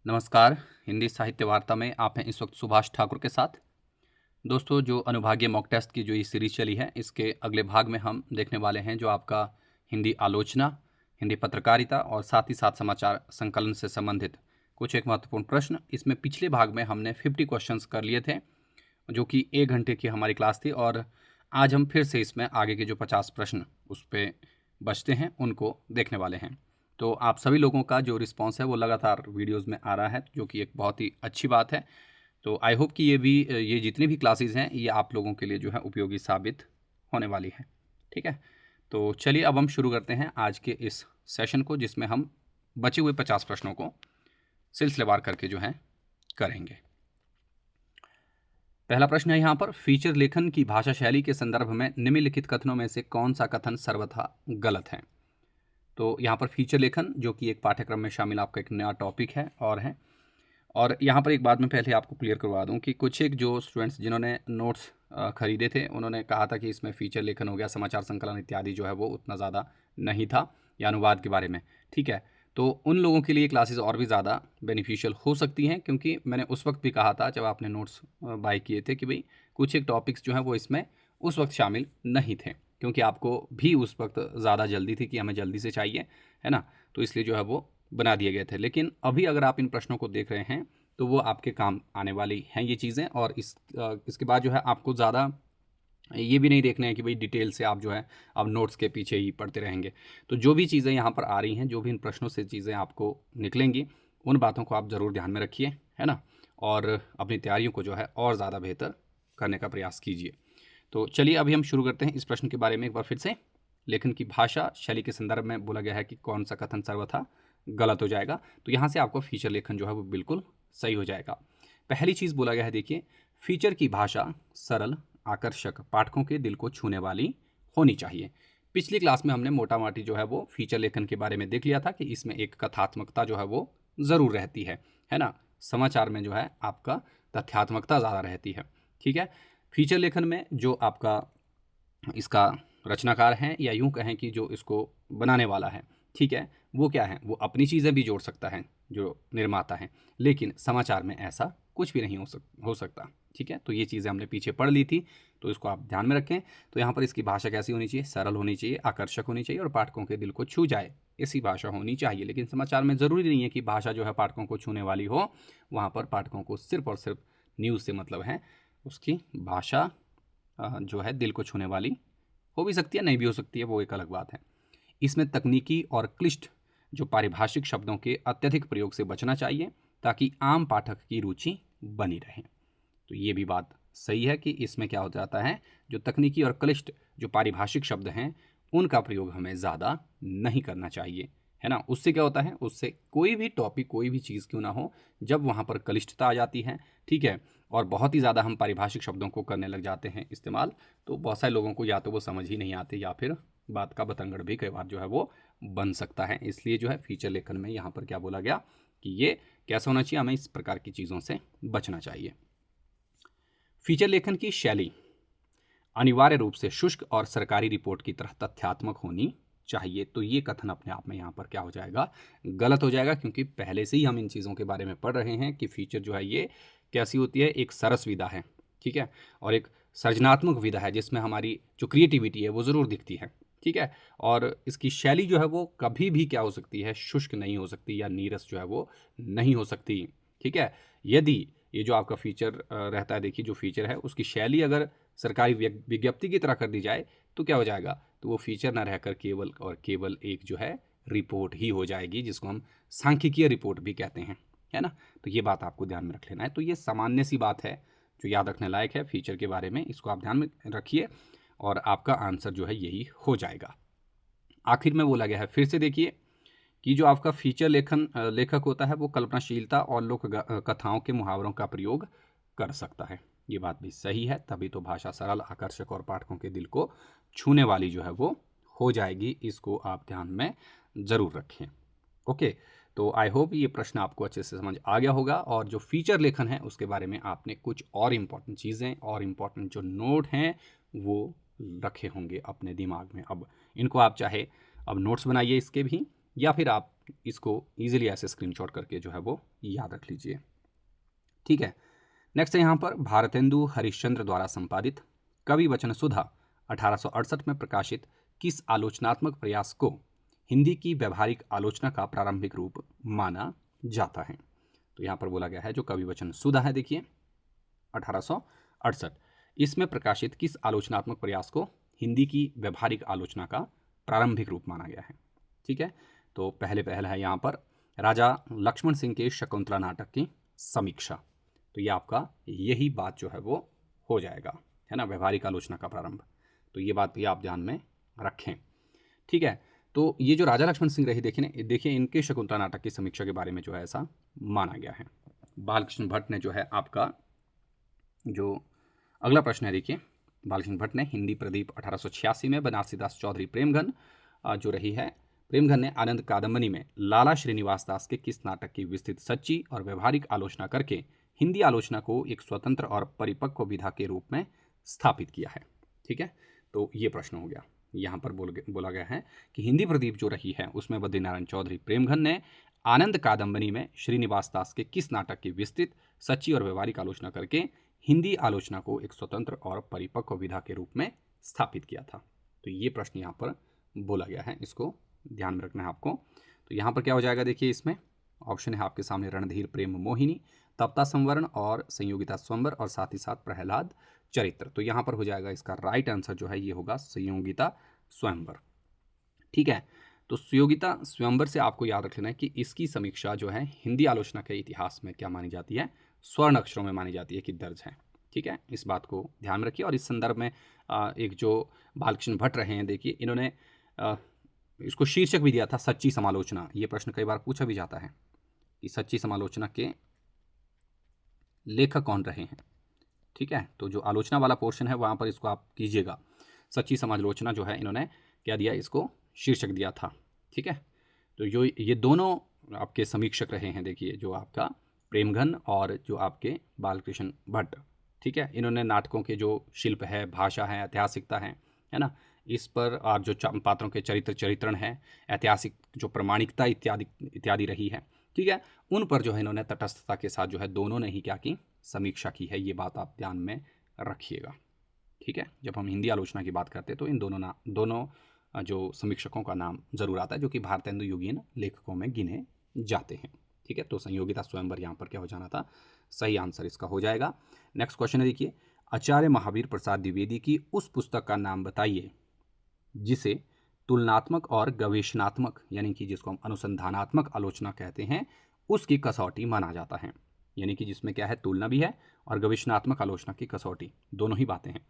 नमस्कार। हिंदी साहित्य वार्ता में आप हैं इस वक्त सुभाष ठाकुर के साथ। दोस्तों, जो अनुभागीय मॉक टेस्ट की जो ये सीरीज चली है, इसके अगले भाग में हम देखने वाले हैं जो आपका हिंदी आलोचना, हिंदी पत्रकारिता और साथ ही साथ समाचार संकलन से संबंधित कुछ एक महत्वपूर्ण प्रश्न। इसमें पिछले भाग में हमने 50 क्वेश्चंस कर लिए थे, जो कि 1 घंटे की हमारी क्लास थी, और आज हम फिर से इसमें आगे के जो 50 प्रश्न उस पर बचते हैं उनको देखने वाले हैं। तो आप सभी लोगों का जो रिस्पांस है वो लगातार वीडियोस में आ रहा है, जो कि एक बहुत ही अच्छी बात है। तो आई होप कि ये जितनी भी क्लासेस हैं ये आप लोगों के लिए जो है उपयोगी साबित होने वाली है। ठीक है, तो चलिए अब हम शुरू करते हैं आज के इस सेशन को, जिसमें हम बचे हुए 50 प्रश्नों को सिलसिलेवार करके जो है करेंगे। पहला प्रश्न है यहाँ पर, फीचर लेखन की भाषा शैली के संदर्भ में निम्नलिखित कथनों में से कौन सा कथन सर्वथा गलत है। तो यहाँ पर फीचर लेखन, जो कि एक पाठ्यक्रम में शामिल आपका एक नया टॉपिक है और यहाँ पर एक बात मैं पहले आपको क्लियर करवा दूँ कि कुछ एक जो स्टूडेंट्स जिन्होंने नोट्स खरीदे थे, उन्होंने कहा था कि इसमें फीचर लेखन हो गया, समाचार संकलन इत्यादि जो है वो उतना ज़्यादा नहीं था, या अनुवाद के बारे में। ठीक है, तो उन लोगों के लिए क्लासेस और भी ज़्यादा बेनिफिशियल हो सकती हैं, क्योंकि मैंने उस वक्त भी कहा था जब आपने नोट्स बाय किए थे कि भाई कुछ एक टॉपिक्स जो हैं वो इसमें उस वक्त शामिल नहीं थे, क्योंकि आपको भी उस वक्त ज़्यादा जल्दी थी कि हमें जल्दी से चाहिए, है ना। तो इसलिए जो है वो बना दिए गए थे। लेकिन अभी अगर आप इन प्रश्नों को देख रहे हैं तो वो आपके काम आने वाली हैं ये चीज़ें, और इसके बाद जो है आपको ज़्यादा ये भी नहीं देखना है कि भाई डिटेल से आप जो है अब नोट्स के पीछे ही पढ़ते रहेंगे। तो जो भी चीज़ें यहाँ पर आ रही हैं, जो भी इन प्रश्नों से चीज़ें आपको निकलेंगी, उन बातों को आप ज़रूर ध्यान में रखिए, है ना, और अपनी तैयारियों को जो है और ज़्यादा बेहतर करने का प्रयास कीजिए। तो चलिए अभी हम शुरू करते हैं इस प्रश्न के बारे में एक बार फिर से। लेखन की भाषा शैली के संदर्भ में बोला गया है कि कौन सा कथन सर्वथा गलत हो जाएगा। तो यहाँ से आपको फीचर लेखन जो है वो बिल्कुल सही हो जाएगा। पहली चीज़ बोला गया है, देखिए, फीचर की भाषा सरल, आकर्षक, पाठकों के दिल को छूने वाली होनी चाहिए। पिछली क्लास में हमने मोटा माटी जो है वो फीचर लेखन के बारे में देख लिया था कि इसमें एक कथात्मकता जो है वो ज़रूर रहती है ना। समाचार में जो है आपका तथ्यात्मकता ज़्यादा रहती है। ठीक है, फीचर लेखन में जो आपका इसका रचनाकार है, या यूं कहें कि जो इसको बनाने वाला है, ठीक है, वो क्या है, वो अपनी चीज़ें भी जोड़ सकता है जो निर्माता है, लेकिन समाचार में ऐसा कुछ भी नहीं हो सकता। ठीक है, तो ये चीज़ें हमने पीछे पढ़ ली थी, तो इसको आप ध्यान में रखें। तो यहाँ पर इसकी भाषा कैसी होनी चाहिए, सरल होनी चाहिए, आकर्षक होनी चाहिए और पाठकों के दिल को छू जाए, ऐसी भाषा होनी चाहिए। लेकिन समाचार में ज़रूरी नहीं है कि भाषा जो है पाठकों को छूने वाली हो। वहाँ पर पाठकों को सिर्फ और सिर्फ न्यूज़ से मतलब है, उसकी भाषा जो है दिल को छूने वाली हो भी सकती है, नहीं भी हो सकती है, वो एक अलग बात है। इसमें तकनीकी और क्लिष्ट जो पारिभाषिक शब्दों के अत्यधिक प्रयोग से बचना चाहिए, ताकि आम पाठक की रुचि बनी रहे। तो ये भी बात सही है कि इसमें क्या हो जाता है, जो तकनीकी और क्लिष्ट जो पारिभाषिक शब्द हैं उनका प्रयोग हमें ज़्यादा नहीं करना चाहिए, है ना। उससे क्या होता है, उससे कोई भी टॉपिक, कोई भी चीज़ क्यों ना हो, जब वहाँ पर क्लिष्टता आ जाती है, ठीक है, और बहुत ही ज़्यादा हम पारिभाषिक शब्दों को करने लग जाते हैं इस्तेमाल, तो बहुत सारे लोगों को या तो वो समझ ही नहीं आते, या फिर बात का बतंगड़ भी कई बार जो है वो बन सकता है। इसलिए जो है फीचर लेखन में यहाँ पर क्या बोला गया कि ये कैसा होना चाहिए, हमें इस प्रकार की चीज़ों से बचना चाहिए। फीचर लेखन की शैली अनिवार्य रूप से शुष्क और सरकारी रिपोर्ट की तरह तथ्यात्मक होनी चाहिए। तो ये कथन अपने आप में यहाँ पर क्या हो जाएगा, गलत हो जाएगा, क्योंकि पहले से ही हम इन चीज़ों के बारे में पढ़ रहे हैं कि फीचर जो है ये कैसी होती है, एक सरस विधा है, ठीक है, और एक सृजनात्मक विधा है, जिसमें हमारी जो क्रिएटिविटी है वो ज़रूर दिखती है। ठीक है, और इसकी शैली जो है वो कभी भी क्या हो सकती है, शुष्क नहीं हो सकती, या नीरस जो है वो नहीं हो सकती। ठीक है, यदि ये जो आपका फीचर रहता है, देखिए जो फीचर है उसकी शैली अगर सरकारी विज्ञप्ति की तरह कर दी जाए तो क्या हो जाएगा, तो वो फीचर ना रहकर केवल और केवल एक जो है रिपोर्ट ही हो जाएगी, जिसको हम सांख्यिकीय रिपोर्ट भी कहते हैं, है ना। तो ये बात आपको ध्यान में रख लेना है। तो ये सामान्य सी बात है जो याद रखने लायक है फीचर के बारे में, इसको आप ध्यान में रखिए और आपका आंसर जो है यही हो जाएगा। आखिर में बोला गया है, फिर से देखिए, कि जो आपका फीचर लेखक होता है वो कल्पनाशीलता और लोक कथाओं के मुहावरों का प्रयोग कर सकता है। ये बात भी सही है, तभी तो भाषा सरल, आकर्षक और पाठकों के दिल को छूने वाली जो है वो हो जाएगी। इसको आप ध्यान में ज़रूर रखें। ओके, तो आई होप ये प्रश्न आपको अच्छे से समझ आ गया होगा, और जो फीचर लेखन है उसके बारे में आपने कुछ और इम्पॉर्टेंट चीज़ें और इम्पॉर्टेंट जो नोट हैं वो रखे होंगे अपने दिमाग में। अब इनको आप चाहे अब नोट्स बनाइए इसके भी, या फिर आप इसको ईजिली ऐसे स्क्रीनशॉट करके जो है वो याद रख लीजिए। ठीक है, नेक्स्ट है यहाँ पर भारतेंदु हरिश्चंद्र द्वारा संपादित कवि वचन सुधा 1868 में प्रकाशित किस आलोचनात्मक प्रयास को हिंदी की व्यवहारिक आलोचना का प्रारंभिक रूप माना जाता है? तो यहाँ पर बोला गया है जो कवि वचन सुधा है, देखिए 1868, इसमें प्रकाशित किस आलोचनात्मक प्रयास को हिंदी की व्यवहारिक आलोचना का प्रारंभिक रूप माना गया है? ठीक है, तो पहले है यहाँ पर राजा लक्ष्मण सिंह के शकुंतला नाटक की समीक्षा। तो ये आपका यही बात जो है वो हो जाएगा, है ना, व्यवहारिक आलोचना का प्रारंभ। तो ये बात भी आप ध्यान में रखें। ठीक है, तो ये जो राजा लक्ष्मण सिंह रही, देखिए इनके शकुंतला नाटक की समीक्षा के बारे में जो है ऐसा माना गया है। बालकृष्ण भट्ट ने जो है आपका जो अगला प्रश्न है, देखिए बालकृष्ण भट्ट ने हिंदी प्रदीप 1886 में बनारसीदास चौधरी प्रेमघन जो रही है, प्रेमघन ने आनंद कादम्बनी में लाला श्रीनिवास दास के किस नाटक की विस्तृत सच्ची और व्यवहारिक आलोचना करके हिंदी आलोचना को एक स्वतंत्र और परिपक्व विधा के रूप में स्थापित किया है? ठीक है, तो ये प्रश्न हो गया। यहाँ पर बोला गया है कि हिंदी प्रदीप जो रही है उसमें बद्रीनारायण चौधरी प्रेमघन ने आनंद कादम्बनी में श्रीनिवास दास के किस नाटक की विस्तृत सच्ची और व्यवहारिक आलोचना करके हिंदी आलोचना को एक स्वतंत्र और परिपक्व विधा के रूप में स्थापित किया था? तो ये प्रश्न यहाँ पर बोला गया है, इसको ध्यान में रखना है आपको। तो यहाँ पर क्या हो जाएगा, देखिए इसमें ऑप्शन है आपके सामने रणधीर प्रेम मोहिनी, तप्ता संवरण और संयोगिता स्वयंवर और साथ ही साथ प्रहलाद चरित्र। तो यहाँ पर हो जाएगा इसका राइट आंसर जो है ये होगा संयोगिता स्वयंवर। ठीक है, तो संयोगिता स्वयंवर से आपको याद रख लेना है कि इसकी समीक्षा जो है हिंदी आलोचना के इतिहास में क्या मानी जाती है, स्वर्ण अक्षरों में मानी जाती है कि दर्ज है। ठीक है, इस बात को ध्यान में रखिए। और इस संदर्भ में एक जो बालकृष्ण भट्ट रहे हैं, देखिए इन्होंने इसको शीर्षक भी दिया था सच्ची समालोचना। ये प्रश्न कई बार पूछा भी जाता है कि सच्ची समालोचना के लेखक कौन रहे हैं। ठीक है, तो जो आलोचना वाला पोर्शन है वहाँ पर इसको आप कीजिएगा। सच्ची समालोचना जो है इन्होंने क्या दिया, इसको शीर्षक दिया था। ठीक है, तो जो ये दोनों आपके समीक्षक रहे हैं, देखिए जो आपका प्रेमघन और जो आपके बालकृष्ण भट्ट। ठीक है, इन्होंने नाटकों के जो शिल्प है, भाषा है, ऐतिहासिकता है ना, इस पर और जो पात्रों के चरित्रण है, ऐतिहासिक जो प्रमाणिकता इत्यादि रही है, ठीक है, उन पर जो है इन्होंने तटस्थता के साथ जो है दोनों ने ही क्या की, समीक्षा की है। ये बात आप ध्यान में रखिएगा। ठीक है, जब हम हिंदी आलोचना की बात करते हैं तो इन दोनों जो समीक्षकों का नाम जरूर आता है जो कि भारतेंदु युगीन लेखकों में गिने जाते हैं। ठीक है, तो संयोगिता स्वयंवर यहाँ पर क्या हो जाना था, सही आंसर इसका हो जाएगा। नेक्स्ट क्वेश्चन है, देखिए आचार्य महावीर प्रसाद द्विवेदी की उस पुस्तक का नाम बताइए जिसे तुलनात्मक और गवेषणात्मक यानी कि जिसको हम अनुसंधानात्मक आलोचना कहते हैं उसकी कसौटी माना जाता है। यानी कि जिसमें क्या है, तुलना भी है और गवेषणात्मक आलोचना की कसौटी, दोनों ही बातें हैं,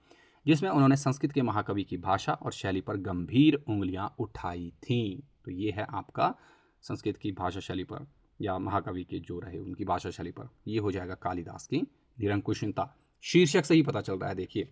जिसमें उन्होंने संस्कृत के महाकवि की भाषा और शैली पर गंभीर उंगलियां उठाई थीं। तो ये है आपका संस्कृत की भाषा शैली पर या महाकवि के जो रहे उनकी भाषा शैली पर, ये हो जाएगा कालिदास की निरंकुशता। शीर्षक से ही पता चल रहा है, देखिए।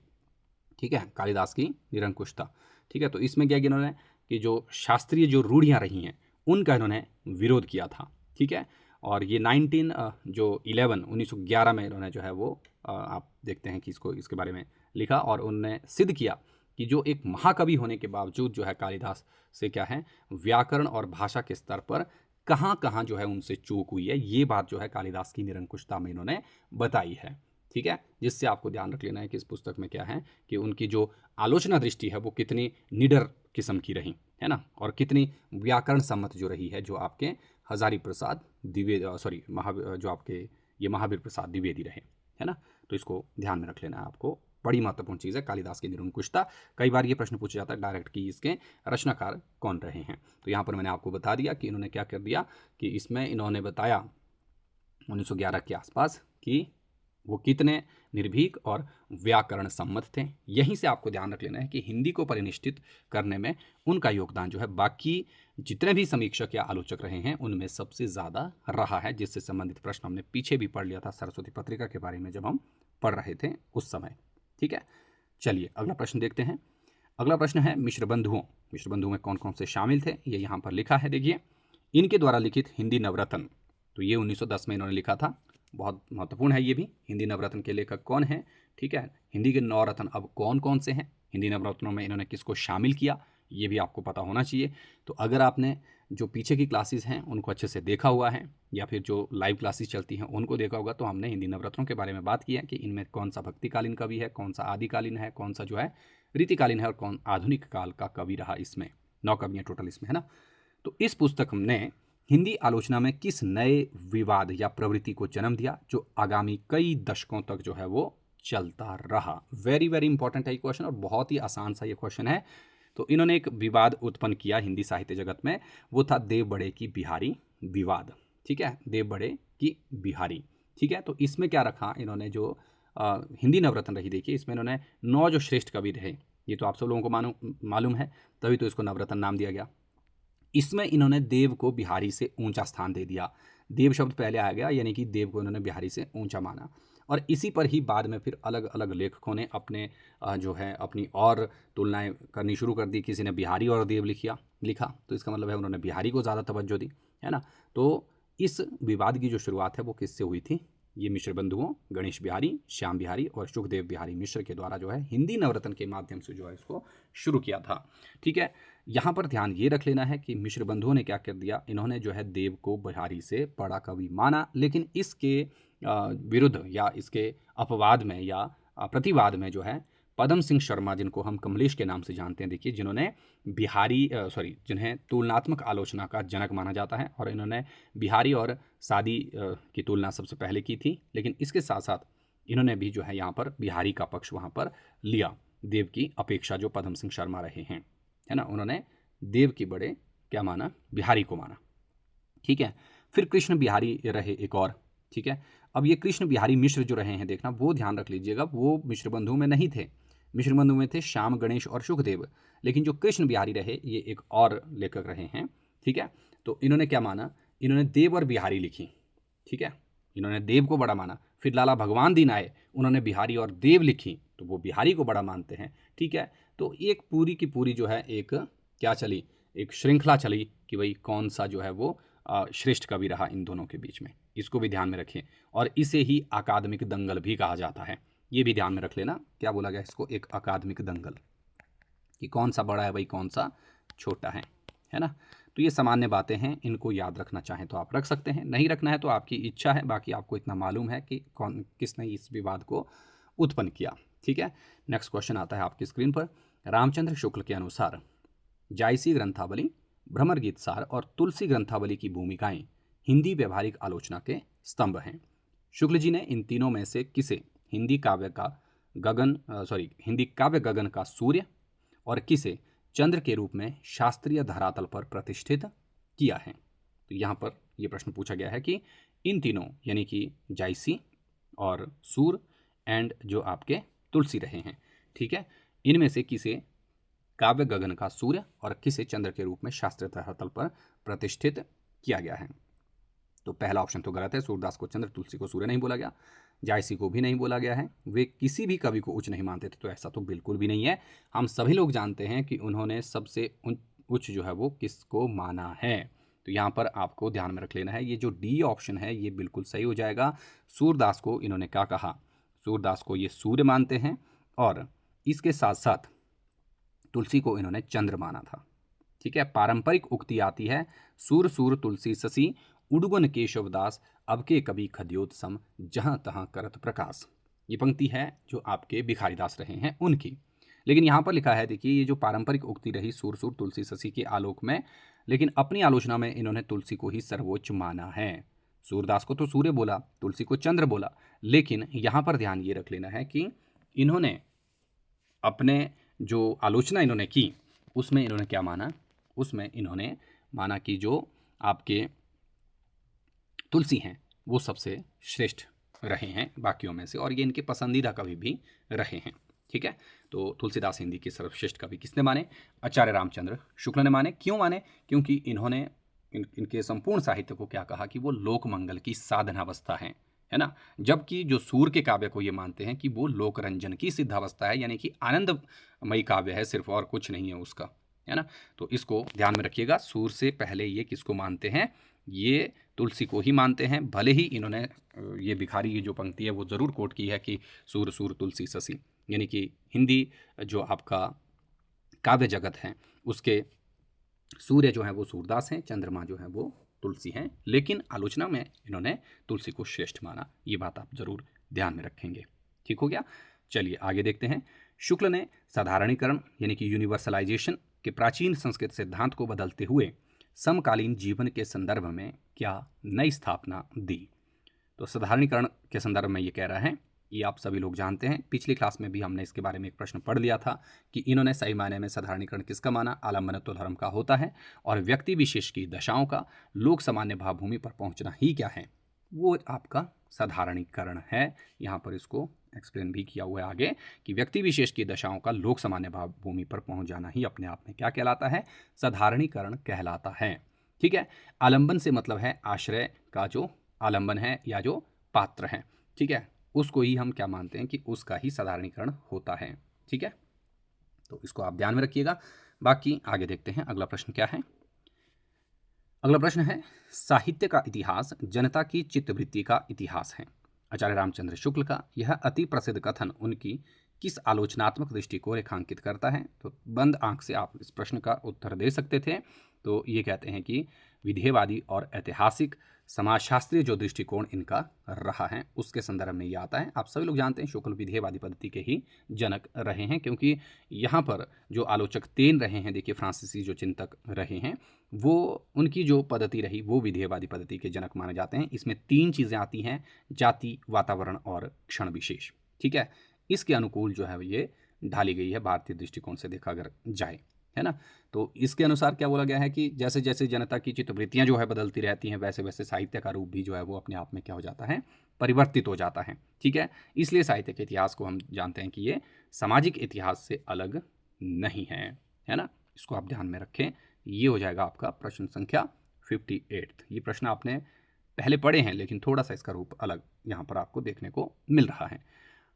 ठीक है, कालिदास की निरंकुशता। ठीक है, तो इसमें क्या इन्होंने कि जो शास्त्रीय जो रूढ़ियाँ रही हैं उनका इन्होंने विरोध किया था। ठीक है, और ये 1911 में इन्होंने जो है वो आप देखते हैं कि इसके बारे में लिखा और उन्होंने सिद्ध किया कि जो एक महाकवि होने के बावजूद जो है कालिदास से क्या है, व्याकरण और भाषा के स्तर पर कहाँ कहाँ जो है उनसे चूक हुई है। ये बात जो है कालिदास की निरंकुशता में इन्होंने बताई है। ठीक है, जिससे आपको ध्यान रख लेना है कि इस पुस्तक में क्या है कि उनकी जो आलोचना दृष्टि है वो कितनी निडर किस्म की रही है ना, और कितनी व्याकरण सम्मत जो रही है, जो आपके हजारी प्रसाद द्विवेदी जो आपके ये महावीर प्रसाद द्विवेदी रहे, है ना। तो इसको ध्यान में रख लेना है आपको, बड़ी महत्वपूर्ण चीज़ है कालिदास की निरंकुशता। कई बार ये प्रश्न पूछा जाता है डायरेक्ट कि इसके रचनाकार कौन रहे हैं। तो यहाँ पर मैंने आपको बता दिया कि इन्होंने क्या कर दिया कि इसमें इन्होंने बताया 1911 के आसपास कि वो कितने निर्भीक और व्याकरण सम्मत थे। यहीं से आपको ध्यान रख लेना है कि हिंदी को परिनिष्ठित करने में उनका योगदान जो है बाकी जितने भी समीक्षक या आलोचक रहे हैं उनमें सबसे ज़्यादा रहा है, जिससे संबंधित प्रश्न हमने पीछे भी पढ़ लिया था सरस्वती पत्रिका के बारे में जब हम पढ़ रहे थे उस समय। ठीक है, चलिए अगला प्रश्न देखते हैं। अगला प्रश्न है मिश्र बंधुओं में कौन कौन से शामिल थे, ये यहाँ पर लिखा है। देखिए, इनके द्वारा लिखित हिंदी नवरत्न, तो ये 1910 में इन्होंने लिखा था, बहुत महत्वपूर्ण है ये भी। हिंदी नवरत्न के लेखक कौन है, ठीक है, हिंदी के नवरत्न अब कौन कौन से हैं, हिंदी नवरत्नों में इन्होंने किसको शामिल किया, ये भी आपको पता होना चाहिए। तो अगर आपने जो पीछे की क्लासेस हैं उनको अच्छे से देखा हुआ है, या फिर जो लाइव क्लासेस चलती हैं उनको देखा होगा, तो हमने हिंदी नवरत्नों के बारे में बात की है कि इनमें कौन सा भक्तिकालीन कवि है, कौन सा आदिकालीन है, कौन सा जो है रीतिकालीन है, और कौन आधुनिक काल का कवि रहा। इसमें 9 कवियाँ टोटल इसमें है ना। तो इस पुस्तक ने हिंदी आलोचना में किस नए विवाद या प्रवृत्ति को जन्म दिया जो आगामी कई दशकों तक जो है वो चलता रहा। वेरी वेरी इंपॉर्टेंट है ये क्वेश्चन, और बहुत ही आसान सा ये क्वेश्चन है। तो इन्होंने एक विवाद उत्पन्न किया हिंदी साहित्य जगत में, वो था देव बड़े की बिहारी विवाद। ठीक है, देव बड़े की बिहारी। ठीक है, तो इसमें क्या रखा इन्होंने, जो हिंदी नवरत्न रही, देखिए इसमें इन्होंने 9 जो श्रेष्ठ कवि रहे, ये तो आप सब लोगों को मालूम है, तभी तो इसको नवरत्न नाम दिया गया। इसमें इन्होंने देव को बिहारी से ऊंचा स्थान दे दिया। देव शब्द पहले आ गया, यानी कि देव को इन्होंने बिहारी से ऊंचा माना, और इसी पर ही बाद में फिर अलग अलग लेखकों ने अपने जो है अपनी और तुलनाएं करनी शुरू कर दी। किसी ने बिहारी और देव लिखा, तो इसका मतलब है उन्होंने बिहारी को ज़्यादा तवज्जो दी, है ना। तो इस विवाद की जो शुरुआत है वो किससे हुई थी? ये मिश्र बंधुओं गणेश बिहारी, श्याम बिहारी और सुखदेव बिहारी मिश्र के द्वारा जो है हिंदी नवरत्न के माध्यम से जो है इसको शुरू किया था। ठीक है, यहाँ पर ध्यान ये रख लेना है कि मिश्र बंधुओं ने क्या कर दिया, इन्होंने जो है देव को बिहारी से बड़ा कवि माना, लेकिन इसके विरुद्ध या इसके अपवाद में या प्रतिवाद में जो है पदम सिंह शर्मा, जिनको हम कमलेश के नाम से जानते हैं, देखिए जिन्होंने जिन्हें तुलनात्मक आलोचना का जनक माना जाता है, और इन्होंने बिहारी और सादी की तुलना सबसे पहले की थी, लेकिन इसके साथ साथ इन्होंने भी जो है यहाँ पर बिहारी का पक्ष वहाँ पर लिया देव की अपेक्षा, जो पदम सिंह शर्मा रहे हैं, है ना। उन्होंने देव की बड़े क्या माना, बिहारी को माना। ठीक है, फिर कृष्ण बिहारी रहे एक और। ठीक है, अब ये कृष्ण बिहारी मिश्र जो रहे हैं, देखना वो ध्यान रख लीजिएगा, वो मिश्र बंधु में नहीं थे। मिश्र बंधु में थे श्याम, गणेश और सुखदेव, लेकिन जो कृष्ण बिहारी रहे ये एक और लेखक रहे हैं। ठीक है, तो इन्होंने क्या माना, इन्होंने देव और बिहारी लिखी। ठीक है, इन्होंने देव को बड़ा माना। फिर लाला भगवान दीन आए, उन्होंने बिहारी और देव लिखी, तो वो बिहारी को बड़ा मानते हैं। ठीक है, तो एक पूरी की पूरी जो है एक क्या चली, एक श्रृंखला चली कि भाई कौन सा जो है वो श्रेष्ठ कवि रहा इन दोनों के बीच में। इसको भी ध्यान में रखें, और इसे ही अकादमिक दंगल भी कहा जाता है। ये भी ध्यान में रख लेना, क्या बोला गया इसको, एक अकादमिक दंगल, कि कौन सा बड़ा है भाई, कौन सा छोटा है ना। तो ये सामान्य बातें हैं, इनको याद रखना चाहें तो आप रख सकते हैं, नहीं रखना है तो आपकी इच्छा है। बाकी आपको इतना मालूम है कि किसने इस विवाद को उत्पन्न किया। ठीक है, नेक्स्ट क्वेश्चन आता है आपकी स्क्रीन पर। रामचंद्र शुक्ल के अनुसार जायसी ग्रंथावली, भ्रमर गीत सार और तुलसी ग्रंथावली की भूमिकाएं हिंदी व्यवहारिक आलोचना के स्तंभ हैं। शुक्ल जी ने इन तीनों में से किसे हिंदी काव्य गगन का सूर्य और किसे चंद्र के रूप में शास्त्रीय धरातल पर प्रतिष्ठित किया है? तो यहाँ पर यह प्रश्न पूछा गया है कि इन तीनों यानी कि जायसी और सूर एंड जो आपके तुलसी रहे हैं, ठीक है, इनमें से किसे काव्य गगन का सूर्य और किसे चंद्र के रूप में शास्त्रीय धरातल पर प्रतिष्ठित किया गया है? तो पहला ऑप्शन तो गलत है, सूरदास को चंद्र, तुलसी को सूर्य नहीं बोला गया, जायसी को भी नहीं बोला गया है, वे किसी भी कवि को उच्च नहीं मानते थे, तो ऐसा तो बिल्कुल भी नहीं है। हम सभी लोग जानते हैं कि उन्होंने सबसे उच्च जो है वो किसको माना है। तो यहाँ पर आपको ध्यान में रख लेना है, ये जो डी ऑप्शन है ये बिल्कुल सही हो जाएगा। सूरदास को इन्होंने क्या कहा, सूरदास को ये सूर्य मानते हैं, और इसके साथ साथ तुलसी को इन्होंने चंद्र माना था। ठीक है, पारंपरिक उक्ति आती है, सूर सूर तुलसी ससी, उडुगन केशवदास, अब के कवि खद्योत सम, जहां तहां करत प्रकाश। ये पंक्ति है जो आपके भिखारीदास रहे हैं उनकी। लेकिन यहाँ पर लिखा है, देखिए ये जो पारंपरिक उक्ति रही सूर सूर तुलसी ससी के आलोक में, लेकिन अपनी आलोचना में इन्होंने तुलसी को ही सर्वोच्च माना है। सूरदास को तो सूर्य बोला, तुलसी को चंद्र बोला, लेकिन यहाँ पर ध्यान ये रख लेना है कि इन्होंने अपने जो आलोचना इन्होंने की उसमें इन्होंने क्या माना, उसमें इन्होंने माना कि जो आपके तुलसी हैं वो सबसे श्रेष्ठ रहे हैं बाकियों में से, और ये इनके पसंदीदा कवि भी रहे हैं। ठीक है, तो तुलसीदास हिंदी के सर्वश्रेष्ठ कवि किसने माने? आचार्य रामचंद्र शुक्ल ने माने। क्यों माने? क्योंकि इन्होंने इनके संपूर्ण साहित्य को क्या कहा कि वो लोक मंगल की साधनावस्था है ना। जबकि जो सूर के काव्य को ये मानते हैं कि वो लोक रंजन की सिद्धावस्था है, यानी कि आनंदमयी काव्य है, सिर्फ और कुछ नहीं है उसका, है ना। तो इसको ध्यान में रखिएगा, सूर से पहले ये किसको मानते हैं? ये तुलसी को ही मानते हैं। भले ही इन्होंने ये भिखारी की जो पंक्ति है वो ज़रूर कोट की है कि सूर सूर तुलसी ससी, यानी कि हिंदी जो आपका काव्य जगत है उसके सूर्य जो है वो सूरदास हैं, चंद्रमा जो है वो तुलसी हैं, लेकिन आलोचना में इन्होंने तुलसी को श्रेष्ठ माना। ये बात आप जरूर ध्यान में रखेंगे। ठीक हो गया। चलिए आगे देखते हैं। शुक्ल ने साधारणीकरण यानी कि यूनिवर्सलाइजेशन के प्राचीन संस्कृत सिद्धांत को बदलते हुए समकालीन जीवन के संदर्भ में क्या नई स्थापना दी। तो साधारणीकरण के संदर्भ में ये कह रहा है, ये आप सभी लोग जानते हैं, पिछली क्लास में भी हमने इसके बारे में एक प्रश्न पढ़ लिया था कि इन्होंने सही मायने में साधारणीकरण किसका माना, आलम्बनत्व धर्म का होता है, और व्यक्ति विशेष की दशाओं का लोक सामान्य भावभूमि पर पहुंचना ही क्या है, वो आपका साधारणीकरण है। यहाँ पर इसको एक्सप्लेन भी किया हुआ है आगे कि व्यक्ति विशेष की दशाओं का लोक सामान्य भावभूमि पर पहुंच जाना ही अपने आप में क्या कहलाता है, साधारणीकरण कहलाता है। ठीक है। आलंबन से मतलब है आश्रय का जो आलंबन है या जो पात्र है, ठीक है, उसको ही हम क्या मानते हैं कि उसका ही साधारणीकरण होता है। ठीक है, तो इसको आप ध्यान में रखिएगा। बाकी आगे देखते हैं अगला प्रश्न क्या है। अगला प्रश्न है, साहित्य का इतिहास जनता की चित्तवृत्ति का इतिहास है। आचार्य रामचंद्र शुक्ल का यह अति प्रसिद्ध कथन उनकी किस आलोचनात्मक दृष्टि को रेखांकित करता है। तो बंद आंख से आप इस प्रश्न का उत्तर दे सकते थे। तो ये कहते हैं कि विधेयवादी और ऐतिहासिक समाजशास्त्रीय जो दृष्टिकोण इनका रहा है उसके संदर्भ में ये आता है। आप सभी लोग जानते हैं शुक्ल विधेयवादी पद्धति के ही जनक रहे हैं, क्योंकि यहाँ पर जो आलोचक 3 रहे हैं, देखिए फ्रांसीसी जो चिंतक रहे हैं, वो उनकी जो पद्धति रही वो विधेयवादी पद्धति के जनक माने जाते हैं। इसमें 3 चीज़ें आती हैं, जाति, वातावरण और क्षण विशेष। ठीक है, इसके अनुकूल जो है ये ढाली गई है भारतीय दृष्टिकोण से देखा अगर जाए, है ना। तो इसके अनुसार क्या बोला गया है कि जैसे जैसे जनता की चित्तवृत्तियां जो है बदलती रहती हैं, वैसे वैसे साहित्य का रूप भी जो है वो अपने आप में क्या हो जाता है, परिवर्तित हो जाता है। ठीक है, इसलिए साहित्य के इतिहास को हम जानते हैं कि ये सामाजिक इतिहास से अलग नहीं है ना। इसको आप ध्यान में रखें। ये हो जाएगा आपका प्रश्न संख्या 58। ये प्रश्न आपने पहले पढ़े हैं, लेकिन थोड़ा सा इसका रूप अलग यहाँ पर आपको देखने को मिल रहा है।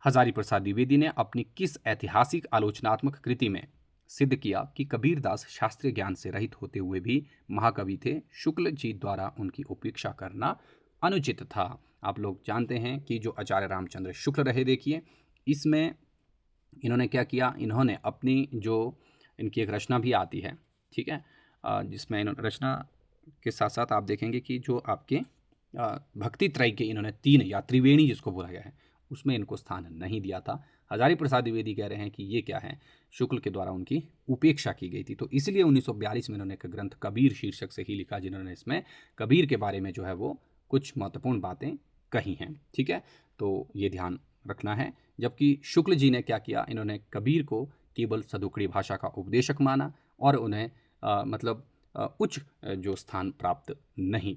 हजारी प्रसाद द्विवेदी ने अपनी किस ऐतिहासिक आलोचनात्मक कृति में सिद्ध किया कि कबीरदास शास्त्रीय ज्ञान से रहित होते हुए भी महाकवि थे, शुक्ल जी द्वारा उनकी उपेक्षा करना अनुचित था। आप लोग जानते हैं कि जो आचार्य रामचंद्र शुक्ल रहे, देखिए इसमें इन्होंने क्या किया, इन्होंने अपनी जो इनकी एक रचना भी आती है, ठीक है, जिसमें इन्होंने रचना के साथ साथ आप देखेंगे कि जो आपके भक्ति त्रय के इन्होंने 3 या त्रिवेणी जिसको बोला गया है उसमें इनको स्थान नहीं दिया था। हजारी प्रसाद द्विवेदी कह रहे हैं कि ये क्या है, शुक्ल के द्वारा उनकी उपेक्षा की गई थी। तो इसलिए 1942 में इन्होंने एक ग्रंथ कबीर शीर्षक से ही लिखा, जिन्होंने इसमें कबीर के बारे में जो है वो कुछ महत्वपूर्ण बातें कही हैं। ठीक है, तो ये ध्यान रखना है। जबकि शुक्ल जी ने क्या किया, इन्होंने कबीर को केवल सदुकड़ी भाषा का उपदेशक माना और उन्हें मतलब उच्च जो स्थान प्राप्त नहीं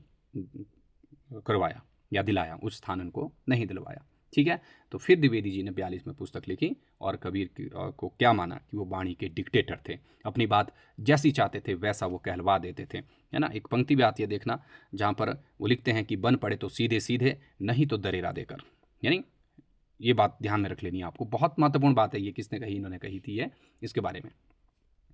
करवाया या दिलाया, उच्च स्थान उनको नहीं दिलवाया। ठीक है, तो फिर द्विवेदी जी ने 42 में पुस्तक लिखी और कबीर को क्या माना कि वो वाणी के डिक्टेटर थे, अपनी बात जैसी चाहते थे वैसा वो कहलवा देते थे, है ना। एक पंक्ति भी आती है देखना, जहाँ पर वो लिखते हैं कि बन पड़े तो सीधे सीधे, नहीं तो दरेरा देकर। यानी ये बात ध्यान में रख लेनी है आपको, बहुत महत्वपूर्ण बात है ये। किसने कही, इन्होंने कही थी ये इसके बारे में।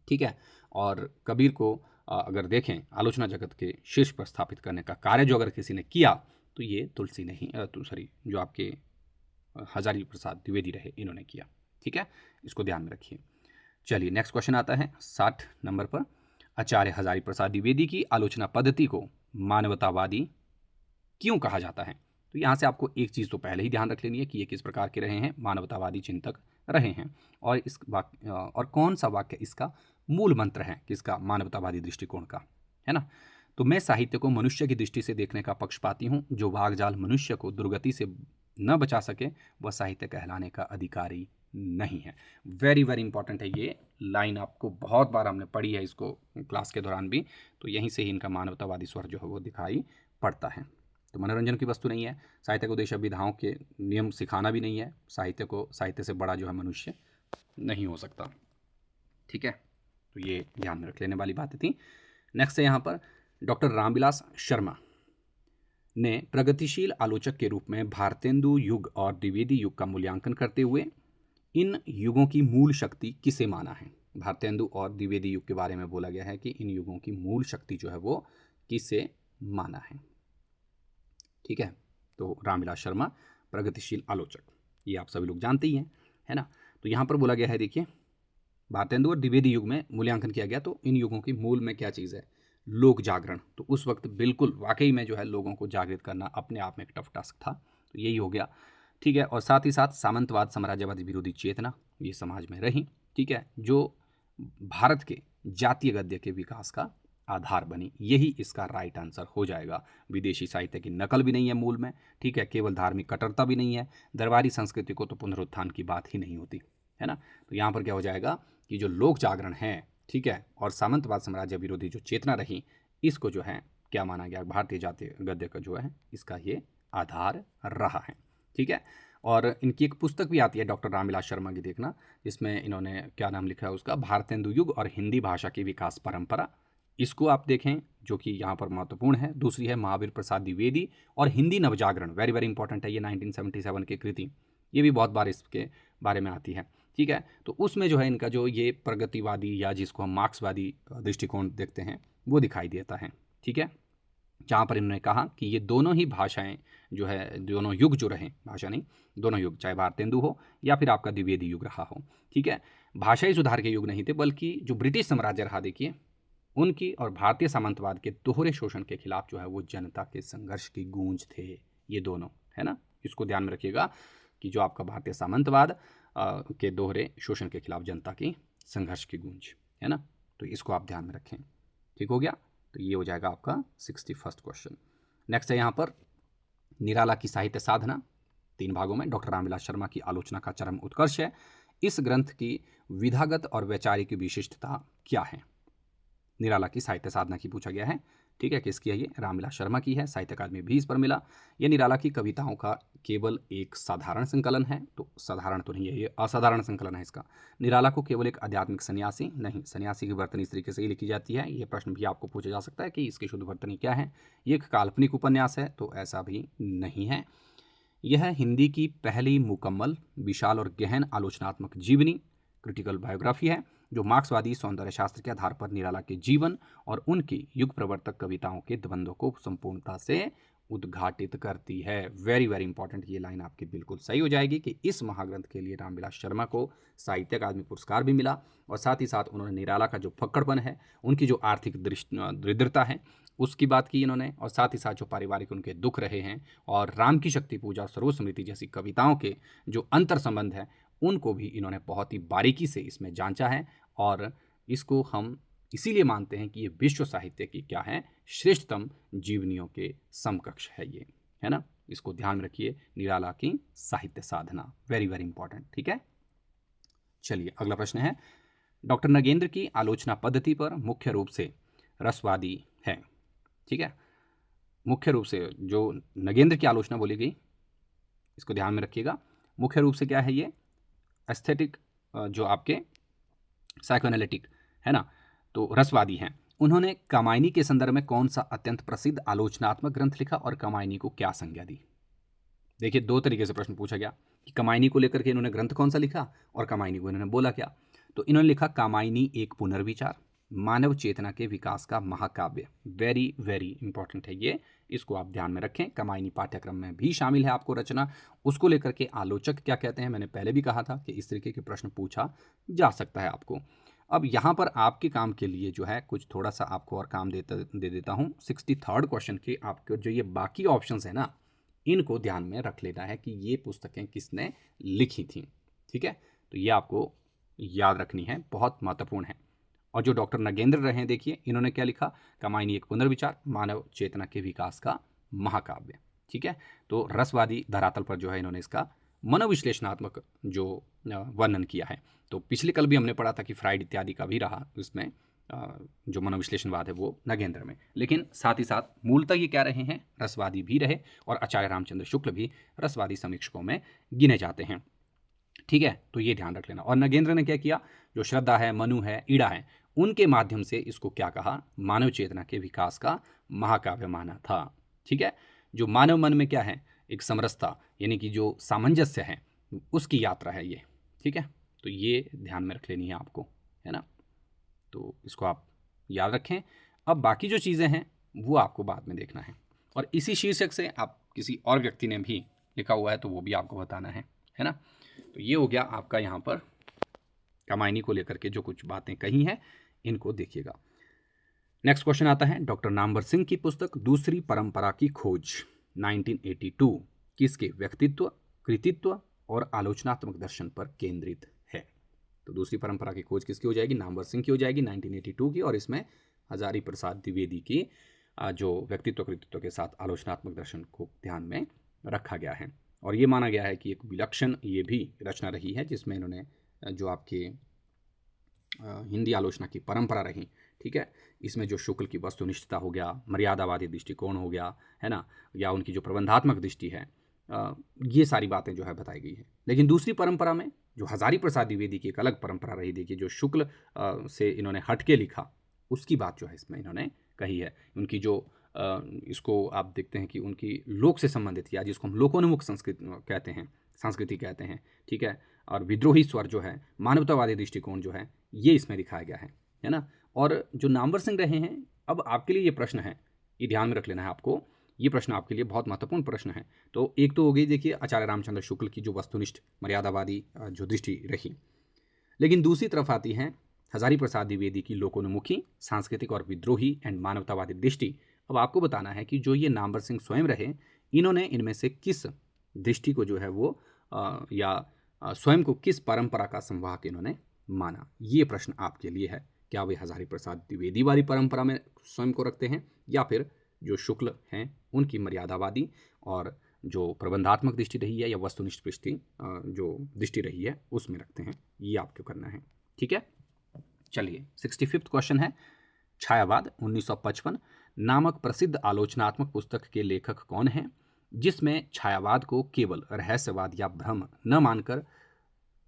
ठीक है, और कबीर को अगर देखें आलोचना जगत के शीर्ष पर स्थापित करने का कार्य जो अगर किसी ने किया तो ये तुलसी नहीं, सॉरी, जो आपके हजारी प्रसाद द्विवेदी रहे, इन्होंने किया। ठीक है, इसको ध्यान में रखिए। चलिए नेक्स्ट क्वेश्चन आता है 60 नंबर पर। आचार्य हजारी प्रसाद द्विवेदी की आलोचना पद्धति को मानवतावादी क्यों कहा जाता है। तो यहाँ से आपको एक चीज़ तो पहले ही ध्यान रख लेनी है कि ये किस प्रकार के रहे हैं, मानवतावादी चिंतक रहे हैं। और इस वाक्य और कौन सा वाक्य इसका मूल मंत्र है, किसका, मानवतावादी दृष्टिकोण का, है ना। तो मैं साहित्य को मनुष्य की दृष्टि से देखने का पक्षपाती हूँ। जो वागजाल मनुष्य को दुर्गति से न बचा सके वह साहित्य कहलाने का अधिकारी नहीं है। वेरी वेरी इंपॉर्टेंट है ये लाइन, आपको बहुत बार हमने पढ़ी है इसको क्लास के दौरान भी। तो यहीं से ही इनका मानवतावादी स्वर जो है वो दिखाई पड़ता है। तो मनोरंजन की वस्तु नहीं है, साहित्य को उद्देश्य विधाओं के नियम सिखाना भी नहीं है, साहित्य से बड़ा जो है मनुष्य नहीं हो सकता। ठीक है, तो ये ध्यान में रख लेने वाली बातें थी। नेक्स्ट है यहाँ पर डॉक्टर रामविलास शर्मा ने प्रगतिशील आलोचक के रूप में भारतेंदु युग और द्विवेदी युग का मूल्यांकन करते हुए इन युगों की मूल शक्ति किसे माना है। भारतेंदु और द्विवेदी युग के बारे में बोला गया है कि इन युगों की मूल शक्ति जो है वो किसे माना है। ठीक है, तो रामविलास शर्मा प्रगतिशील आलोचक, ये आप सभी लोग जानते ही हैं, है ना। तो यहाँ पर बोला गया है, देखिए भारतेंदु और द्विवेदी युग में मूल्यांकन किया गया, तो इन युगों की मूल में क्या चीज़ है, लोक जागरण। तो उस वक्त बिल्कुल वाकई में जो है लोगों को जागृत करना अपने आप में एक टफ टास्क था, तो यही हो गया। ठीक है, और साथ ही साथ सामंतवाद साम्राज्यवादी विरोधी चेतना ये समाज में रही। ठीक है, जो भारत के जातीय गद्य के विकास का आधार बनी, यही इसका राइट आंसर हो जाएगा। विदेशी साहित्य की नकल भी नहीं है मूल में। ठीक है, केवल धार्मिक कट्टरता भी नहीं है, दरबारी संस्कृति को तो पुनरुत्थान की बात ही नहीं होती है ना। तो यहाँ पर क्या हो जाएगा कि जो लोक जागरण है, ठीक है, और सामंतवाद साम्राज्य विरोधी जो चेतना रही, इसको जो है क्या माना गया, भारतीय जातीय गद्य का जो है इसका ये आधार रहा है। ठीक है, और इनकी एक पुस्तक भी आती है डॉक्टर रामविलास शर्मा की, देखना, जिसमें इन्होंने क्या नाम लिखा है उसका, भारतेंदु युग और हिंदी भाषा की विकास परंपरा। इसको आप देखें, जो कि यहाँ पर महत्वपूर्ण है। दूसरी है महावीर प्रसाद द्विवेदी और हिंदी नवजागरण, वेरी वेरी इंपॉर्टेंट है ये, 1977 की कृति, ये भी बहुत बार इसके बारे में आती है। ठीक है, तो उसमें जो है इनका जो ये प्रगतिवादी या जिसको हम मार्क्सवादी दृष्टिकोण देखते हैं वो दिखाई देता है। ठीक है, जहाँ पर इन्होंने कहा कि ये दोनों ही भाषाएं जो है, दोनों युग जो रहे, भाषा नहीं, दोनों युग, चाहे भारतेंदु हो या फिर आपका द्विवेदी युग रहा हो, ठीक है, भाषाई सुधार के युग नहीं थे, बल्कि जो ब्रिटिश साम्राज्य रहा, देखिए, उनकी और भारतीय सामंतवाद के दोहरे शोषण के खिलाफ जो है वो जनता के संघर्ष की गूंज थे, ये दोनों, है ना। इसको ध्यान में रखिएगा कि जो आपका भारतीय सामंतवाद के दोहरे शोषण के खिलाफ जनता की संघर्ष की गूंज, है ना, तो इसको आप ध्यान में रखें। ठीक हो गया, तो ये हो जाएगा आपका 61st क्वेश्चन। नेक्स्ट है यहाँ पर निराला की साहित्य साधना, 3 भागों में, डॉक्टर रामविलास शर्मा की आलोचना का चरम उत्कर्ष है। इस ग्रंथ की विधागत और वैचारिक विशिष्टता क्या है। निराला की साहित्य साधना की पूछा गया है। ठीक है, किसकी है ये, रामविलास शर्मा की है, साहित्य अकादमी भी इस पर मिला। यह निराला की कविताओं का केवल एक साधारण संकलन है, तो साधारण तो नहीं है, ये असाधारण संकलन है इसका। निराला को केवल एक आध्यात्मिक सन्यासी, नहीं, सन्यासी की वर्तनी इस तरीके से ही लिखी जाती है, ये प्रश्न भी आपको पूछा जा सकता है कि इसकी शुद्ध वर्तनी क्या है। ये एक काल्पनिक उपन्यास है, तो ऐसा भी नहीं है। यह हिंदी की पहली मुकम्मल, विशाल और गहन आलोचनात्मक जीवनी, क्रिटिकल बायोग्राफी है, जो मार्क्सवादी सौंदर्य शास्त्र के आधार पर निराला के जीवन और उनकी युग प्रवर्तक कविताओं के द्वंद्व को संपूर्णता से उद्घाटित करती है। वेरी वेरी इंपॉर्टेंट, ये लाइन आपकी बिल्कुल सही हो जाएगी कि इस महाग्रंथ के लिए रामविलास शर्मा को साहित्य अकादमी पुरस्कार भी मिला, और साथ ही साथ उन्होंने निराला का जो फक्कड़पन है, उनकी जो आर्थिक दृढ़ता है, उसकी बात की इन्होंने, और साथ ही साथ जो पारिवारिक उनके दुख रहे हैं, और राम की शक्ति पूजा, सर्वस्मृति जैसी कविताओं के जो अंतर संबंध है, उनको भी इन्होंने बहुत ही बारीकी से इसमें जांचा है, और इसको हम इसीलिए मानते हैं कि ये विश्व साहित्य की क्या है, श्रेष्ठतम जीवनियों के समकक्ष है ये, है ना। इसको ध्यान में रखिए, निराला की साहित्य साधना, वेरी वेरी इंपॉर्टेंट। ठीक है, चलिए अगला प्रश्न है, डॉक्टर नगेंद्र की आलोचना पद्धति पर मुख्य रूप से रसवादी है। ठीक है, मुख्य रूप से जो नगेंद्र की आलोचना बोली गई, इसको ध्यान में रखिएगा, मुख्य रूप से क्या है ये, एस्थेटिक, जो आपके साइकोएनालिटिक, है ना, तो रसवादी हैं। उन्होंने कामायनी के संदर्भ में कौन सा अत्यंत प्रसिद्ध आलोचनात्मक ग्रंथ लिखा और कामायनी को क्या संज्ञा दी। देखिए, 2 तरीके से प्रश्न पूछा गया कि कामायनी को लेकर के इन्होंने ग्रंथ कौन सा लिखा और कामायनी को इन्होंने बोला क्या। तो इन्होंने लिखा कामायनी एक पुनर्विचार, मानव चेतना के विकास का महाकाव्य, वेरी वेरी इंपॉर्टेंट है ये, इसको आप ध्यान में रखें। कामायनी पाठ्यक्रम में भी शामिल है आपको रचना, उसको लेकर के आलोचक क्या कहते हैं, मैंने पहले भी कहा था कि इस तरीके के प्रश्न पूछा जा सकता है आपको। अब यहाँ पर आपके काम के लिए जो है कुछ थोड़ा सा आपको और काम दे देता हूँ। 63rd क्वेश्चन के आपके जो ये बाकी ऑप्शंस है ना, इनको ध्यान में रख लेना है कि ये पुस्तकें किसने लिखी थी। ठीक है, तो ये आपको याद रखनी है, बहुत महत्वपूर्ण है। और जो डॉक्टर नगेंद्र रहे हैं, देखिए इन्होंने क्या लिखा, कामायनी एक पुनर्विचार, मानव चेतना के विकास का महाकाव्य। ठीक है, तो रसवादी धरातल पर जो है इन्होंने इसका मनोविश्लेषणात्मक जो वर्णन किया है। तो पिछले कल भी हमने पढ़ा था कि फ्राइड इत्यादि का भी रहा उसमें जो मनोविश्लेषणवाद है वो नगेंद्र में, लेकिन साथ ही साथ मूलतः ये क्या रहे हैं, रसवादी भी रहे, और आचार्य रामचंद्र शुक्ल भी रसवादी समीक्षकों में गिने जाते हैं। ठीक है, तो ये ध्यान रख लेना। और नगेंद्र ने क्या किया, जो श्रद्धा है, मनु है, ईड़ा है, उनके माध्यम से इसको क्या कहा, मानव चेतना के विकास का महाकाव्य माना था। ठीक है, जो मानव मन में क्या है, एक समरसता, यानी कि जो सामंजस्य है, उसकी यात्रा है ये। ठीक है, तो ये ध्यान में रख लेनी है आपको, है ना, तो इसको आप याद रखें। अब बाकी जो चीज़ें हैं वो आपको बाद में देखना है, और इसी शीर्षक से आप किसी और व्यक्ति ने भी लिखा हुआ है तो वो भी आपको बताना है ना। तो ये हो गया आपका यहाँ पर कामायनी को लेकर के जो कुछ बातें कही हैं इनको देखिएगा। नेक्स्ट क्वेश्चन आता है, डॉक्टर नामवर सिंह की पुस्तक दूसरी परंपरा की खोज 1982 किसके व्यक्तित्व, कृतित्व और आलोचनात्मक दर्शन पर केंद्रित है? तो दूसरी परंपरा की खोज किसकी हो जाएगी? नामवर सिंह की हो जाएगी 1982 की, और इसमें हजारी प्रसाद द्विवेदी की जो व्यक्तित्व कृतित्व के साथ आलोचनात्मक दर्शन को ध्यान में रखा गया है। और ये माना गया है कि एक विलक्षण ये भी रचना रही है जिसमें इन्होंने जो आपके हिंदी आलोचना की परंपरा रही, ठीक है, इसमें जो शुक्ल की वस्तुनिष्ठता हो गया, मर्यादावादी दृष्टिकोण हो गया, है ना, या उनकी जो प्रबंधात्मक दृष्टि है, ये सारी बातें जो है बताई गई है। लेकिन दूसरी परंपरा में जो हजारी प्रसाद द्विवेदी की एक अलग परंपरा रही, देखिए जो शुक्ल से इन्होंने हट के लिखा, उसकी बात जो है इसमें इन्होंने कही है। उनकी जो इसको आप देखते हैं कि उनकी लोक से संबंधित, या जिसको हम लोकोन्मुख संस्कृति कहते हैं, संस्कृति कहते हैं, ठीक है, और विद्रोही स्वर जो है, मानवतावादी दृष्टिकोण जो है, ये इसमें दिखाया गया है ना। और जो नामवर सिंह रहे हैं, अब आपके लिए ये प्रश्न है, ये ध्यान में रख लेना है आपको, ये प्रश्न आपके लिए बहुत महत्वपूर्ण प्रश्न है। तो एक तो हो गई देखिए आचार्य रामचंद्र शुक्ल की जो वस्तुनिष्ठ मर्यादावादी जो दृष्टि रही, लेकिन दूसरी तरफ आती है हजारी प्रसाद द्विवेदी की लोकोन्मुखी, सांस्कृतिक और विद्रोही एंड मानवतावादी दृष्टि। अब आपको बताना है कि जो ये नामवर सिंह स्वयं रहे, इन्होंने इनमें से किस दृष्टि को जो है वो स्वयं को किस परंपरा का संवाहक इन्होंने माना, ये प्रश्न आपके लिए है। क्या वे हजारी प्रसाद द्विवेदी वाली परंपरा में स्वयं को रखते हैं, या फिर जो शुक्ल हैं उनकी मर्यादावादी और जो प्रबंधात्मक दृष्टि रही है या वस्तुनिष्ठ दृष्टि जो दृष्टि रही है उसमें रखते हैं, ये आपको करना है, ठीक है। चलिए 65वां क्वेश्चन है, छायावाद 1955 नामक प्रसिद्ध आलोचनात्मक पुस्तक के लेखक कौन हैं, जिसमें छायावाद को केवल रहस्यवाद या भ्रम न मानकर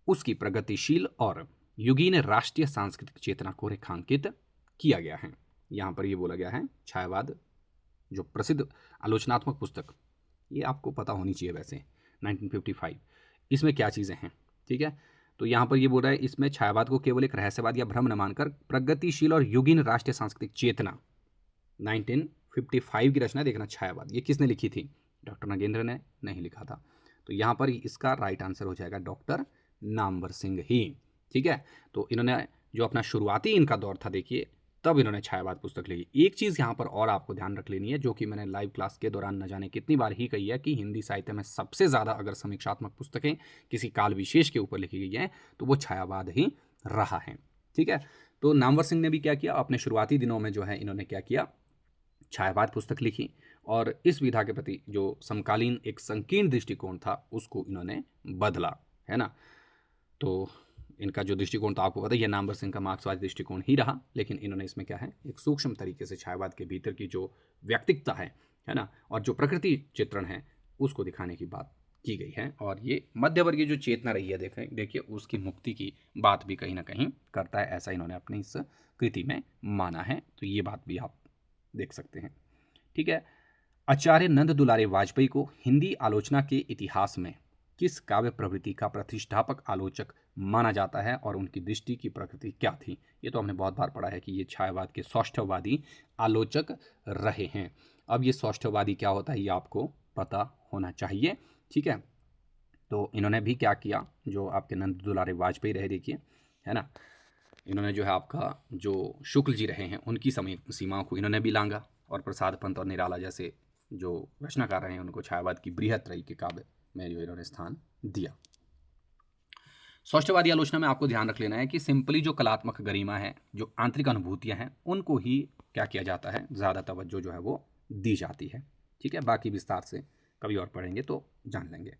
उसकी प्रगतिशील और युगीन राष्ट्रीय सांस्कृतिक चेतना को रेखांकित किया गया है। यहाँ पर ये बोला गया है छायावाद जो प्रसिद्ध आलोचनात्मक पुस्तक, ये आपको पता होनी चाहिए वैसे, 1955, इसमें क्या चीज़ें हैं, ठीक है। तो यहाँ पर ये बोल रहा है इसमें छायावाद को केवल एक रहस्यवाद या भ्रम न मानकर प्रगतिशील और युगीन राष्ट्रीय सांस्कृतिक चेतना, 1955 की रचना देखना छायावाद, ये किसने लिखी थी? डॉक्टर नगेंद्र ने नहीं लिखा था। तो यहाँ पर इसका राइट आंसर हो जाएगा डॉक्टर नामवर सिंह ही, ठीक है। तो इन्होंने जो अपना शुरुआती इनका दौर था देखिए, तब इन्होंने छायावाद पुस्तक लिखी। एक चीज़ यहाँ पर और आपको ध्यान रख लेनी है, जो कि मैंने लाइव क्लास के दौरान न जाने कितनी बार ही कही है, कि हिंदी साहित्य में सबसे ज़्यादा अगर समीक्षात्मक पुस्तकें किसी काल विशेष के ऊपर लिखी गई हैं तो वो छायावाद ही रहा है, ठीक है। तो नामवर सिंह ने भी क्या किया, अपने शुरुआती दिनों में जो है इन्होंने क्या किया, छायावाद पुस्तक लिखी, और इस विधा के प्रति जो समकालीन एक संकीर्ण दृष्टिकोण था उसको इन्होंने बदला, है ना। तो इनका जो दृष्टिकोण था आपको पता है, यह नामवर सिंह का मार्क्सवादी दृष्टिकोण ही रहा, लेकिन इन्होंने इसमें क्या है, एक सूक्ष्म तरीके से छायावाद के भीतर की जो व्यक्तिकता है ना, और जो प्रकृति चित्रण है उसको दिखाने की बात की गई है। और ये मध्यवर्गीय जो चेतना रही है देखिए उसकी मुक्ति की बात भी कहीं ना कहीं करता है, ऐसा इन्होंने अपनी इस कृति में माना है। तो ये बात भी आप देख सकते हैं, ठीक है। आचार्य नंद दुलारे वाजपेयी को हिंदी आलोचना के इतिहास में किस काव्य प्रवृत्ति का प्रतिष्ठापक आलोचक माना जाता है, और उनकी दृष्टि की प्रकृति क्या थी? ये तो हमने बहुत बार पढ़ा है कि ये छायावाद के सौष्ठववादी आलोचक रहे हैं। अब ये सौष्ठववादी क्या होता है ये आपको पता होना चाहिए, ठीक है। तो इन्होंने भी क्या किया, जो आपके नंद दुलारे वाजपेयी रहे देखिए, है ना, इन्होंने जो है आपका जो शुक्ल जी रहे हैं उनकी समय सीमाओं को इन्होंने भी लांगा, और प्रसाद पंत और निराला जैसे जो रचनाकार रहे हैं उनको छायावाद की बृहत रही के काव्य में जो इन्होंने स्थान दिया। सौष्ठववादी आलोचना में आपको ध्यान रख लेना है कि सिंपली जो कलात्मक गरिमा है, जो आंतरिक अनुभूतियां हैं, उनको ही क्या किया जाता है, ज़्यादा तवज्जो जो है वो दी जाती है, ठीक है। बाकी विस्तार से कभी और पढ़ेंगे तो जान लेंगे।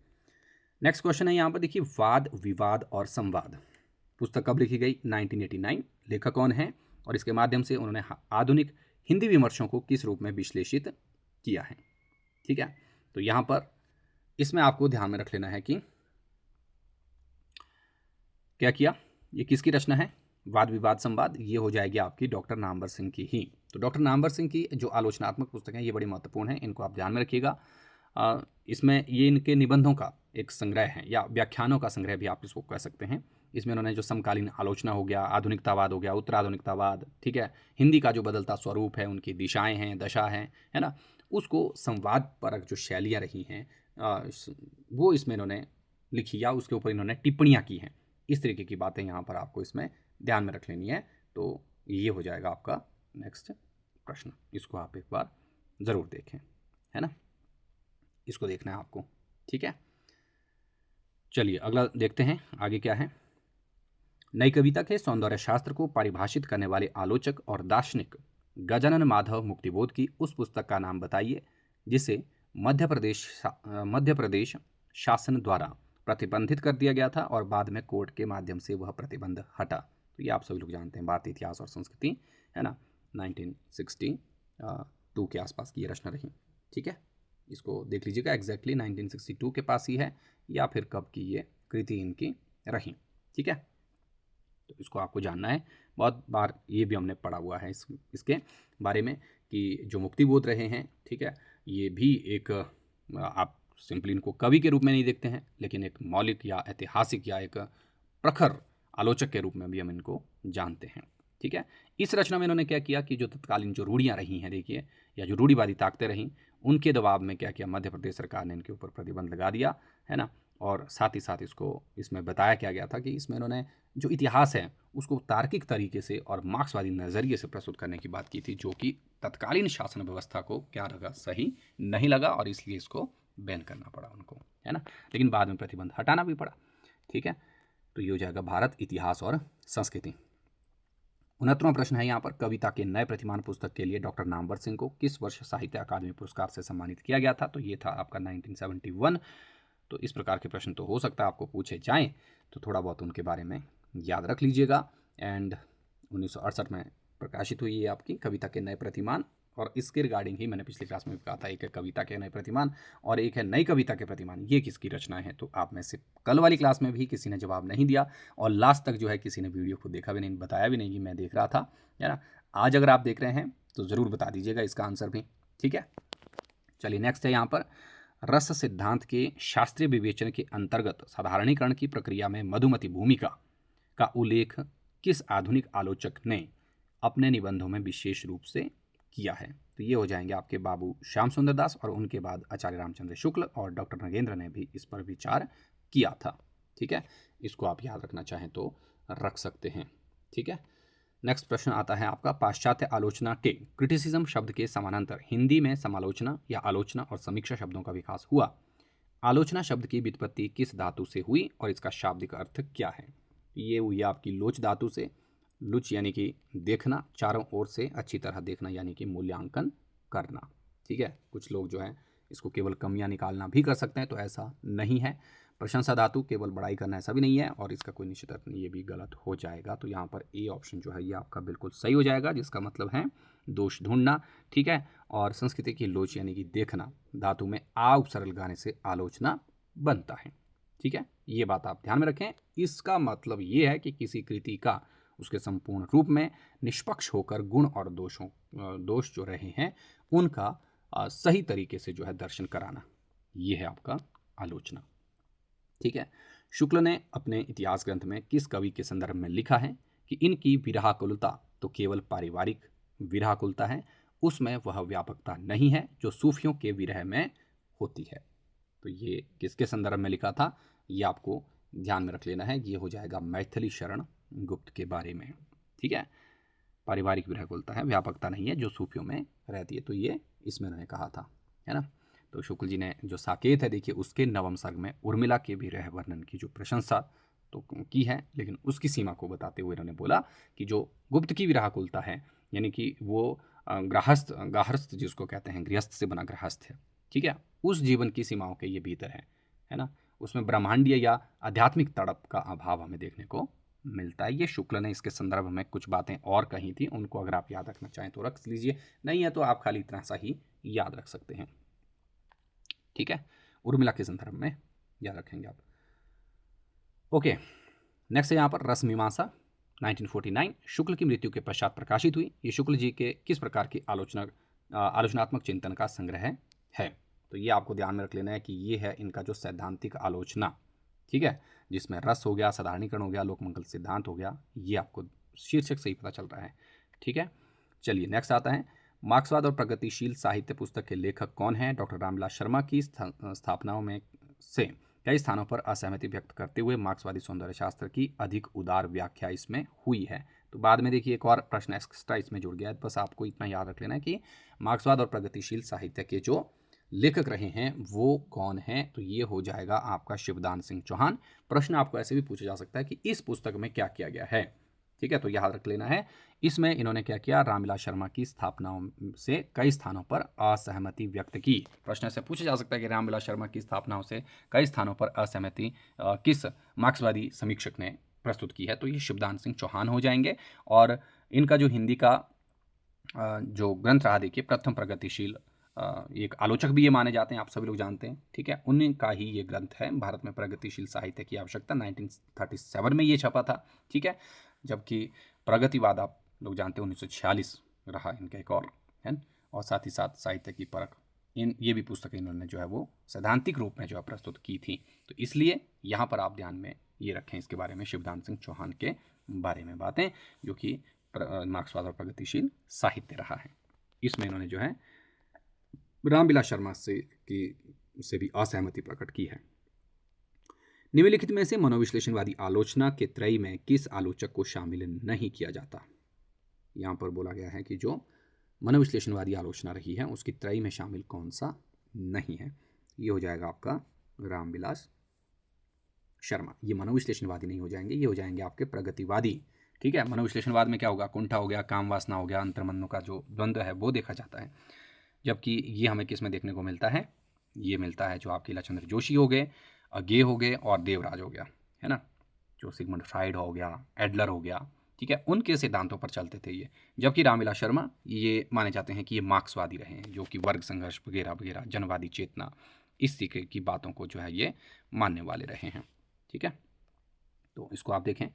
नेक्स्ट क्वेश्चन है यहाँ पर देखिए, वाद विवाद और संवाद पुस्तक कब लिखी गई? 1989। लेखक कौन है, और इसके माध्यम से उन्होंने आधुनिक हिंदी विमर्शों को किस रूप में विश्लेषित किया है, ठीक है। तो यहाँ पर इसमें आपको ध्यान में रख लेना है कि क्या किया, ये किसकी रचना है, वाद विवाद संवाद, ये हो जाएगी आपकी डॉक्टर नामवर सिंह की ही। तो डॉक्टर नामवर सिंह की जो आलोचनात्मक पुस्तक है ये बड़ी महत्वपूर्ण है, इनको आप ध्यान में रखिएगा। इसमें ये इनके निबंधों का एक संग्रह है, या व्याख्यानों का संग्रह भी आप इसको कह सकते हैं। इसमें उन्होंने जो समकालीन आलोचना हो गया, आधुनिकतावाद हो गया, उत्तराधुनिकतावाद, ठीक है, हिंदी का जो बदलता स्वरूप है, उनकी दिशाएं हैं, दशा है ना, उसको संवाद परक जो शैलियाँ रही हैं वो इसमें इन्होंने लिखी, या उसके ऊपर इन्होंने टिप्पणियाँ की हैं। इस तरीके की बातें यहाँ पर आपको इसमें ध्यान में रख लेनी है। तो ये हो जाएगा आपका नेक्स्ट प्रश्न, इसको आप एक बार ज़रूर देखें, है ना, इसको देखना है आपको। ठीक है, चलिए अगला देखते हैं आगे क्या है। नई कविता के सौंदर्य शास्त्र को परिभाषित करने वाले आलोचक और दार्शनिक गजानन माधव मुक्तिबोध की उस पुस्तक का नाम बताइए जिसे मध्य प्रदेश शासन द्वारा प्रतिबंधित कर दिया गया था और बाद में कोर्ट के माध्यम से वह प्रतिबंध हटा। तो ये आप सभी लोग जानते हैं, भारतीय इतिहास और संस्कृति, है ना, 1962 के आसपास की ये रचना रही। ठीक है, इसको देख लीजिएगा, एग्जैक्टली 1962 के पास ही है या फिर कब की ये कृति इनकी रही। ठीक है, तो इसको आपको जानना है। बहुत बार ये भी हमने पढ़ा हुआ है इसके बारे में कि जो मुक्तिबोध रहे हैं, ठीक है, ये भी एक आप सिंपली इनको कवि के रूप में नहीं देखते हैं, लेकिन एक मौलिक या ऐतिहासिक या एक प्रखर आलोचक के रूप में भी हम इनको जानते हैं। ठीक है, इस रचना में इन्होंने क्या किया कि जो तत्कालीन जो रूढ़ियाँ रही हैं, देखिए, या जो रूढ़िवादी ताकतें रहीं, उनके दबाव में क्या किया, मध्य प्रदेश सरकार ने इनके ऊपर प्रतिबंध लगा दिया, है ना। और साथ ही साथ इसको इसमें बताया क्या गया था कि इसमें इन्होंने जो इतिहास है उसको तार्किक तरीके से और मार्क्सवादी नज़रिए से प्रस्तुत करने की बात की थी, जो कि तत्कालीन शासन व्यवस्था को क्या लगा, सही नहीं लगा, और इसलिए इसको बैन करना पड़ा उनको, है ना। लेकिन बाद में प्रतिबंध हटाना भी पड़ा। ठीक है, तो ये हो जाएगा भारत इतिहास और संस्कृति। 69वां प्रश्न है यहाँ पर, कविता के नए प्रतिमान पुस्तक के लिए डॉक्टर नामवर सिंह को किस वर्ष साहित्य अकादमी पुरस्कार से सम्मानित किया गया था? तो ये था आपका 1971। तो इस प्रकार के प्रश्न तो हो सकता है आपको पूछे जाएं, तो थोड़ा बहुत उनके बारे में याद रख लीजिएगा। एंड 1968 में प्रकाशित हुई है आपकी कविता के नए प्रतिमान, और इसके रिगार्डिंग ही मैंने पिछली क्लास में भी कहा था, एक है कविता के नए प्रतिमान और एक है नई कविता के प्रतिमान, ये किसकी रचना है। तो आप में से कल वाली क्लास में भी किसी ने जवाब नहीं दिया, और लास्ट तक जो है किसी ने वीडियो को देखा भी नहीं, बताया भी नहीं कि मैं देख रहा था, है ना। आज अगर आप देख रहे हैं तो ज़रूर बता दीजिएगा इसका आंसर भी। ठीक है, चलिए नेक्स्ट है यहाँ पर, रस सिद्धांत के शास्त्रीय विवेचन के अंतर्गत साधारणीकरण की प्रक्रिया में मधुमती भूमिका का उल्लेख किस आधुनिक आलोचक ने अपने निबंधों में विशेष रूप से किया है? तो ये हो जाएंगे आपके बाबू श्याम सुंदर दास, और उनके बाद आचार्य रामचंद्र शुक्ल और डॉक्टर नगेंद्र ने भी इस पर विचार किया था। ठीक है, इसको आप याद रखना चाहें तो रख सकते हैं। ठीक है, नेक्स्ट प्रश्न आता है आपका, पाश्चात्य आलोचना के क्रिटिसिज्म शब्द के समानांतर हिंदी में समालोचना या आलोचना और समीक्षा शब्दों का विकास हुआ। आलोचना शब्द की व्युत्पत्ति किस धातु से हुई और इसका शाब्दिक अर्थ क्या है? ये हुई आपकी लोच धातु से। लुच यानी कि देखना, चारों ओर से अच्छी तरह देखना यानी कि मूल्यांकन करना। ठीक है, कुछ लोग जो है इसको केवल कमियां निकालना भी कर सकते हैं, तो ऐसा नहीं है। प्रशंसा धातु, केवल बड़ाई करना ऐसा भी नहीं है, और इसका कोई निश्चित अर्थ नहीं, ये भी गलत हो जाएगा। तो यहाँ पर ए ऑप्शन जो है ये आपका बिल्कुल सही हो जाएगा, जिसका मतलब है दोष ढूंढना। ठीक है, और संस्कृति की लोच यानी कि देखना धातु में आ उपसर्ग लगाने से आलोचना बनता है। ठीक है, ये बात आप ध्यान में रखें। इसका मतलब ये है कि किसी कृति का उसके संपूर्ण रूप में निष्पक्ष होकर गुण और दोष जो रहे हैं उनका सही तरीके से जो है दर्शन कराना, ये है आपका आलोचना। ठीक है, शुक्ल ने अपने इतिहास ग्रंथ में किस कवि के संदर्भ में लिखा है कि इनकी विरहाकुलता तो केवल पारिवारिक विरहाकुलता है, उसमें वह व्यापकता नहीं है जो सूफियों के विरह में होती है। तो ये किसके संदर्भ में लिखा था, ये आपको ध्यान में रख लेना है। ये हो जाएगा मैथिली शरण गुप्त के बारे में। ठीक है, पारिवारिक विरहकुलता है, व्यापकता नहीं है जो सूफियों में रहती है, तो ये इसमें उन्होंने कहा था, है ना। तो शुक्ल जी ने जो साकेत है, देखिए, उसके नवम सर्ग में उर्मिला के विरह वर्णन की जो प्रशंसा तो की है, लेकिन उसकी सीमा को बताते हुए इन्होंने बोला कि जो गुप्त की विरहकुलता है, यानी कि वो गाहस्थ जिसको कहते हैं, गृहस्थ से बना गृहस्थ है। ठीक है, उस जीवन की सीमाओं के ये भीतर है ना। उसमें ब्रह्मांडीय या आध्यात्मिक तड़प का अभाव हमें देखने को मिलता है। ये शुक्ल ने इसके संदर्भ में कुछ बातें और कही थी, उनको अगर आप याद रखना चाहें तो रख लीजिए, नहीं है तो आप खाली इतना सा ही याद रख सकते हैं। ठीक है, उर्मिला के संदर्भ में याद रखेंगे आप। ओके, नेक्स्ट है यहाँ पर रसमीमांसा 1949 शुक्ल की मृत्यु के पश्चात प्रकाशित हुई। ये शुक्ल जी के किस प्रकार की आलोचनात्मक चिंतन का संग्रह है? तो ये आपको ध्यान में रख लेना है कि ये है इनका जो सैद्धांतिक आलोचना। ठीक है, जिसमें रस हो गया, साधारणीकरण हो गया, लोकमंगल सिद्धांत हो गया, ये आपको शीर्षक से ही पता चल रहा है। ठीक है, चलिए नेक्स्ट आता है, मार्क्सवाद और प्रगतिशील साहित्य पुस्तक के लेखक कौन है? डॉक्टर रामविलास शर्मा की स्थापनाओं में से कई स्थानों पर असहमति व्यक्त करते हुए मार्क्सवादी सौंदर्य शास्त्र की अधिक उदार व्याख्या इसमें हुई है। तो बाद में देखिए एक और प्रश्न एक्स्ट्रा इसमें जुड़ गया है, बस आपको इतना याद रख लेना है कि मार्क्सवाद और प्रगतिशील साहित्य के जो लेखक रहे हैं वो कौन हैं। तो ये हो जाएगा आपका शिवदान सिंह चौहान। प्रश्न आपको ऐसे भी पूछा जा सकता है कि इस पुस्तक में क्या किया गया है, ठीक है, तो याद रख लेना है। इसमें इन्होंने क्या किया, रामविलास शर्मा की स्थापनाओं से कई स्थानों पर असहमति व्यक्त की। प्रश्न से पूछा जा सकता है कि रामविलास शर्मा की स्थापनाओं से कई स्थानों पर असहमति किस मार्क्सवादी समीक्षक ने प्रस्तुत की है, तो ये शिवदान सिंह चौहान हो जाएंगे। और इनका जो हिंदी का जो ग्रंथ रहा, देखिए प्रथम प्रगतिशील, एक आलोचक भी ये माने जाते हैं, आप सभी लोग जानते हैं, ठीक है, उन्हीं का ही ये ग्रंथ है, भारत में प्रगतिशील साहित्य की आवश्यकता, 1937 में ये छपा था, ठीक है। जबकि प्रगतिवाद आप लोग जानते हैं 1946 रहा इनका एक और है, और साथ ही साथ साहित्य की परख, ये भी पुस्तकें इन्होंने जो है वो सैद्धांतिक रूप में जो है प्रस्तुत की थी। तो इसलिए यहाँ पर आप ध्यान में ये रखें इसके बारे में, शिवदान सिंह चौहान के बारे में बातें, जो कि मार्क्सवाद और प्रगतिशील साहित्य रहा है। इसमें इन्होंने जो है रामविलास शर्मा से भी असहमति प्रकट की है। निम्नलिखित में से मनोविश्लेषणवादी आलोचना के त्रयी में किस आलोचक को शामिल नहीं किया जाता। यहाँ पर बोला गया है कि जो मनोविश्लेषणवादी आलोचना रही है उसकी त्रयी में शामिल कौन सा नहीं है। ये हो जाएगा आपका रामविलास शर्मा। ये मनोविश्लेषणवादी नहीं हो जाएंगे, ये हो जाएंगे आपके प्रगतिवादी, ठीक है। मनोविश्लेषणवाद में क्या होगा, कुंठा हो गया, काम वासना हो गया, अंतर्मनों का जो द्वंद्व है वो देखा जाता है। जबकि ये हमें किस में देखने को मिलता है, ये मिलता है जो आपके लीलाचंद्र जोशी हो गए, अगे हो गए और देवराज हो गया, है ना, जो सिगमंड फ्राइड हो गया, एडलर हो गया, ठीक है, उनके सिद्धांतों पर चलते थे ये। जबकि रामविलास शर्मा ये माने जाते हैं कि ये मार्क्सवादी रहे हैं, जो कि वर्ग संघर्ष वगैरह वगैरह, जनवादी चेतना, इस तरीके की बातों को जो है ये मानने वाले रहे हैं, ठीक है। तो इसको आप देखें।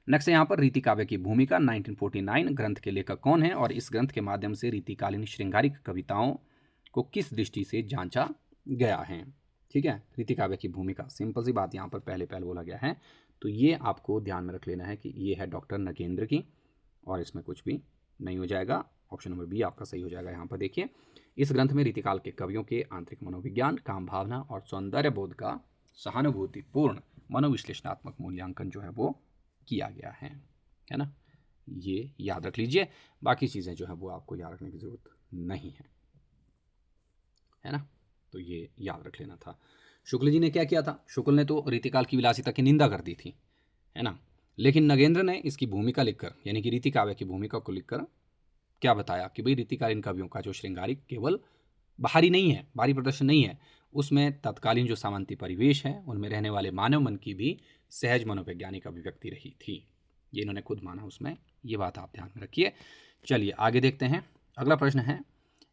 नेक्स्ट यहाँ पर रीति काव्य की भूमिका, 1949 ग्रंथ के लेखक कौन है और इस ग्रंथ के माध्यम से रीतिकालीन श्रृंगारिक कविताओं को किस दृष्टि से जांचा गया है, ठीक है। रीति काव्य की भूमिका, सिंपल सी बात यहाँ पर पहले बोला गया है, तो ये आपको ध्यान में रख लेना है कि ये है डॉक्टर नगेंद्र की, और इसमें कुछ भी नहीं हो जाएगा। ऑप्शन नंबर बी आपका सही हो जाएगा। यहाँ पर देखिए, इस ग्रंथ में रीतिकाल के कवियों के आंतरिक मनोविज्ञान, काम भावना और सौंदर्य बोध का सहानुभूतिपूर्ण मनोविश्लेषणात्मक मूल्यांकन जो है वो किया गया है ना, ये याद रख लीजिए। बाकी चीज़ें जो है वो आपको याद रखने की ज़रूरत नहीं है ना, तो ये याद रख लेना था। शुक्ल जी ने क्या किया था, शुक्ल ने तो रीतिकाल की विलासिता की निंदा कर दी थी, है ना, लेकिन नगेंद्र ने इसकी भूमिका लिखकर, यानी कि रीति काव्य की भूमिका को लिखकर क्या बताया कि भाई रीतिकालीन कवियों का जो श्रृंगारिक केवल बाहरी नहीं है, बाहरी प्रदर्शन नहीं है, उसमें तत्कालीन जो सामंती परिवेश है उनमें रहने वाले मानव मन की भी सहज मनोवैज्ञानिक अभिव्यक्ति रही थी। ये इन्होंने खुद माना उसमें, ये बात आप ध्यान में रखिए। चलिए आगे देखते हैं। अगला प्रश्न है,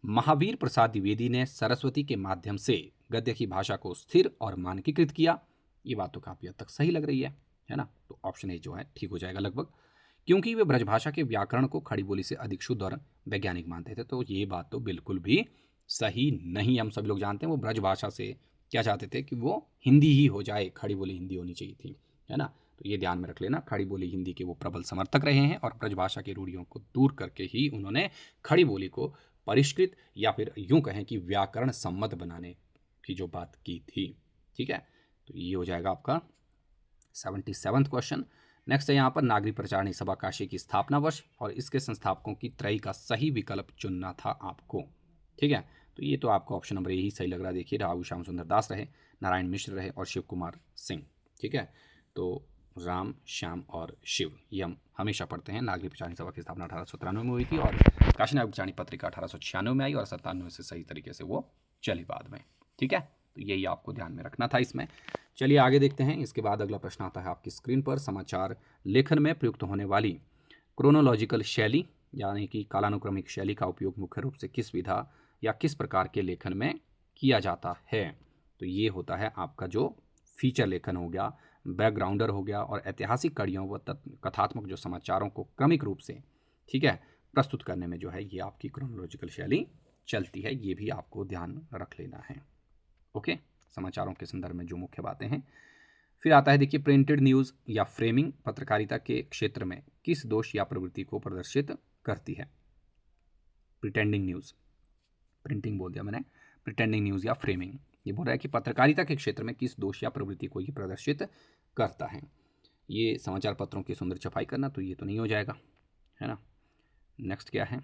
महावीर प्रसाद द्विवेदी ने सरस्वती के माध्यम से गद्य की भाषा को स्थिर और मानकीकृत किया। ये बात तो काफ़ी हद तक सही लग रही है ना, तो ऑप्शन ए जो है ठीक हो जाएगा लगभग, क्योंकि वे ब्रजभाषा के व्याकरण को खड़ी बोली से अधिक शुद्ध और वैज्ञानिक मानते थे। तो ये बात तो बिल्कुल भी सही नहीं, हम सभी लोग जानते हैं वो ब्रजभाषा से क्या चाहते थे कि वो हिंदी ही हो जाए, खड़ी बोली हिंदी होनी चाहिए थी, है ना, तो ये ध्यान में रख लेना। खड़ी बोली हिंदी के वो प्रबल समर्थक रहे हैं और ब्रजभाषा की रूढ़ियों को दूर करके ही उन्होंने खड़ी बोली को परिष्कृत या फिर यूं कहें कि व्याकरण सम्मत बनाने की जो बात की थी, ठीक है। तो ये हो जाएगा आपका 77वां क्वेश्चन। नेक्स्ट है यहाँ पर नागरिक प्रचारणी सभा काशी की स्थापना वर्ष और इसके संस्थापकों की त्रयी का सही विकल्प चुनना था आपको, ठीक है। तो ये तो आपको ऑप्शन नंबर यही सही लग रहा है। देखिए, राहु श्याम सुंदर दास रहे, नारायण मिश्र रहे और शिव कुमार सिंह, ठीक है। तो राम, श्याम और शिव, ये हम हमेशा पढ़ते हैं। नागरिक प्रचारणी सभा की स्थापना 1893 में हुई थी और काशी नागरिक प्रचारणी पत्रिका 1896 में आई और 97 से सही तरीके से वो चली बाद में, ठीक है। तो यही आपको ध्यान में रखना था इसमें। चलिए आगे देखते हैं। इसके बाद अगला प्रश्न आता है आपकी स्क्रीन पर, समाचार लेखन में प्रयुक्त होने वाली क्रोनोलॉजिकल शैली यानी कि कालानुक्रमिक शैली का उपयोग मुख्य रूप से किस विधा या किस प्रकार के लेखन में किया जाता है। तो ये होता है आपका जो फीचर लेखन हो गया, बैकग्राउंडर हो गया और ऐतिहासिक कड़ियों व कथात्मक जो समाचारों को क्रमिक रूप से, ठीक है, प्रस्तुत करने में जो है ये आपकी क्रोनोलॉजिकल शैली चलती है। ये भी आपको ध्यान रख लेना है, ओके, समाचारों के संदर्भ में जो मुख्य बातें हैं। फिर आता है देखिए, प्रिंटेड न्यूज़ या फ्रेमिंग पत्रकारिता के क्षेत्र में किस दोष या प्रवृत्ति को प्रदर्शित करती है। प्रिटेंडिंग न्यूज़, प्रिंटिंग बोल दिया मैंने, प्रिटेंडिंग न्यूज़ या फ्रेमिंग, ये बोल रहा है कि पत्रकारिता के क्षेत्र में किस दोष या प्रवृत्ति को ये प्रदर्शित करता है। ये समाचार पत्रों की सुंदर छपाई करना, तो ये तो नहीं हो जाएगा, है ना। नेक्स्ट क्या है,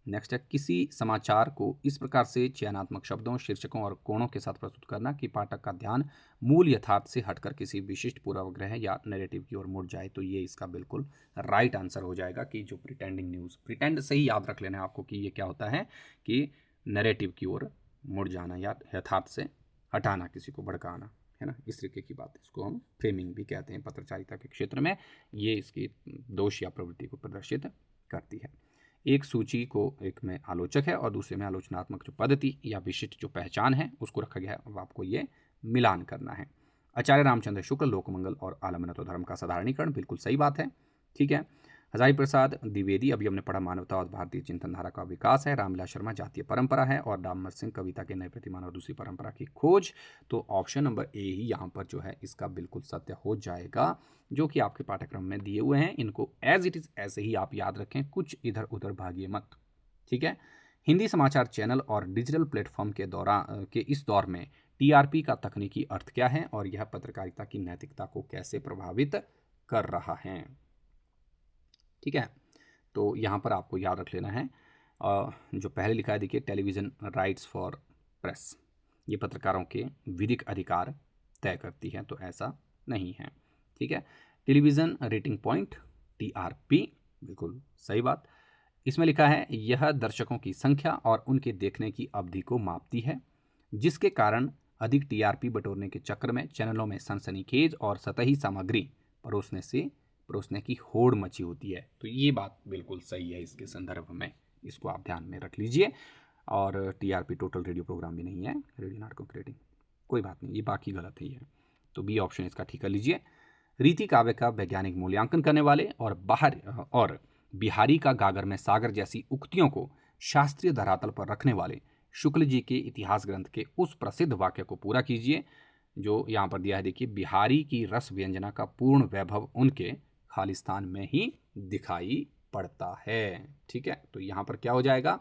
नेक्स्ट है किसी समाचार को इस प्रकार से चयनात्मक शब्दों, शीर्षकों और कोणों के साथ प्रस्तुत करना कि पाठक का ध्यान मूल यथार्थ से हटकर किसी विशिष्ट पूर्वाग्रह या नैरेटिव की ओर मुड़ जाए। तो ये इसका बिल्कुल राइट आंसर हो जाएगा कि जो प्रिटेंडिंग न्यूज़, प्रिटेंड से ही याद रख लेना है आपको कि ये क्या होता है कि नैरेटिव की ओर मुड़ जाना या यथार्थ से हटाना, किसी को भड़काना, है ना, इस तरीके की बात। इसको हम फ्रेमिंग भी कहते हैं पत्रकारिता के क्षेत्र में। ये इसकी दोष या प्रवृत्ति को प्रदर्शित करती है। एक सूची को एक में आलोचक है और दूसरे में आलोचनात्मक जो पद्धति या विशिष्ट जो पहचान है उसको रखा गया है। अब आपको ये मिलान करना है। आचार्य रामचंद्र शुक्ल, लोकमंगल और आलमनत्व धर्म का साधारणीकरण, बिल्कुल सही बात है, ठीक है। हजारी प्रसाद द्विवेदी, अभी हमने पढ़ा, मानवता और भारतीय चिंतन धारा का विकास है। रामविलास शर्मा, जातीय परंपरा है। और दामर सिंह, कविता के नए प्रतिमान और दूसरी परंपरा की खोज। तो ऑप्शन नंबर ए ही यहाँ पर जो है इसका बिल्कुल सत्य हो जाएगा, जो कि आपके पाठ्यक्रम में दिए हुए हैं। इनको एज इट इज ऐसे ही आप याद रखें, कुछ इधर उधर भागिए मत, ठीक है। हिंदी समाचार चैनल और डिजिटल प्लेटफॉर्म के दौरान के इस दौर में टीआरपी का तकनीकी अर्थ क्या है और यह पत्रकारिता की नैतिकता को कैसे प्रभावित कर रहा है, ठीक है। तो यहाँ पर आपको याद रख लेना है जो पहले लिखा है, देखिए, टेलीविज़न राइट्स फॉर प्रेस, ये पत्रकारों के विधिक अधिकार तय करती है, तो ऐसा नहीं है, ठीक है। टेलीविज़न रेटिंग पॉइंट, टीआरपी, बिल्कुल सही बात। इसमें लिखा है यह दर्शकों की संख्या और उनके देखने की अवधि को मापती है, जिसके कारण अधिक टीआरपी बटोरने के चक्कर में चैनलों में सनसनीखेज और सतही सामग्री परोसने की होड़ मची होती है। तो ये बात बिल्कुल सही है इसके संदर्भ में, इसको आप ध्यान में रख लीजिए। और टीआरपी टोटल रेडियो प्रोग्राम भी नहीं है, रेडियो नाटकों की रेटिंग, कोई बात नहीं, ये बाकी गलत ही है। तो बी ऑप्शन इसका ठीक कर लीजिए। रीति काव्य का वैज्ञानिक मूल्यांकन करने वाले और बिहारी का गागर में सागर जैसी उक्तियों को शास्त्रीय धरातल पर रखने वाले शुक्ल जी के इतिहास ग्रंथ के उस प्रसिद्ध वाक्य को पूरा कीजिए जो यहाँ पर दिया है। देखिए, बिहारी की रस व्यंजना का पूर्ण वैभव उनके खालिस्तान में ही दिखाई पड़ता है, ठीक है। तो यहाँ पर क्या हो जाएगा,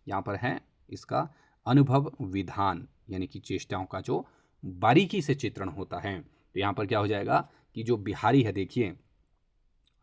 यहाँ पर है इसका अनुभव विधान, यानी कि चेष्टाओं का जो बारीकी से चित्रण होता है। तो यहाँ पर क्या हो जाएगा कि जो बिहारी है, देखिए,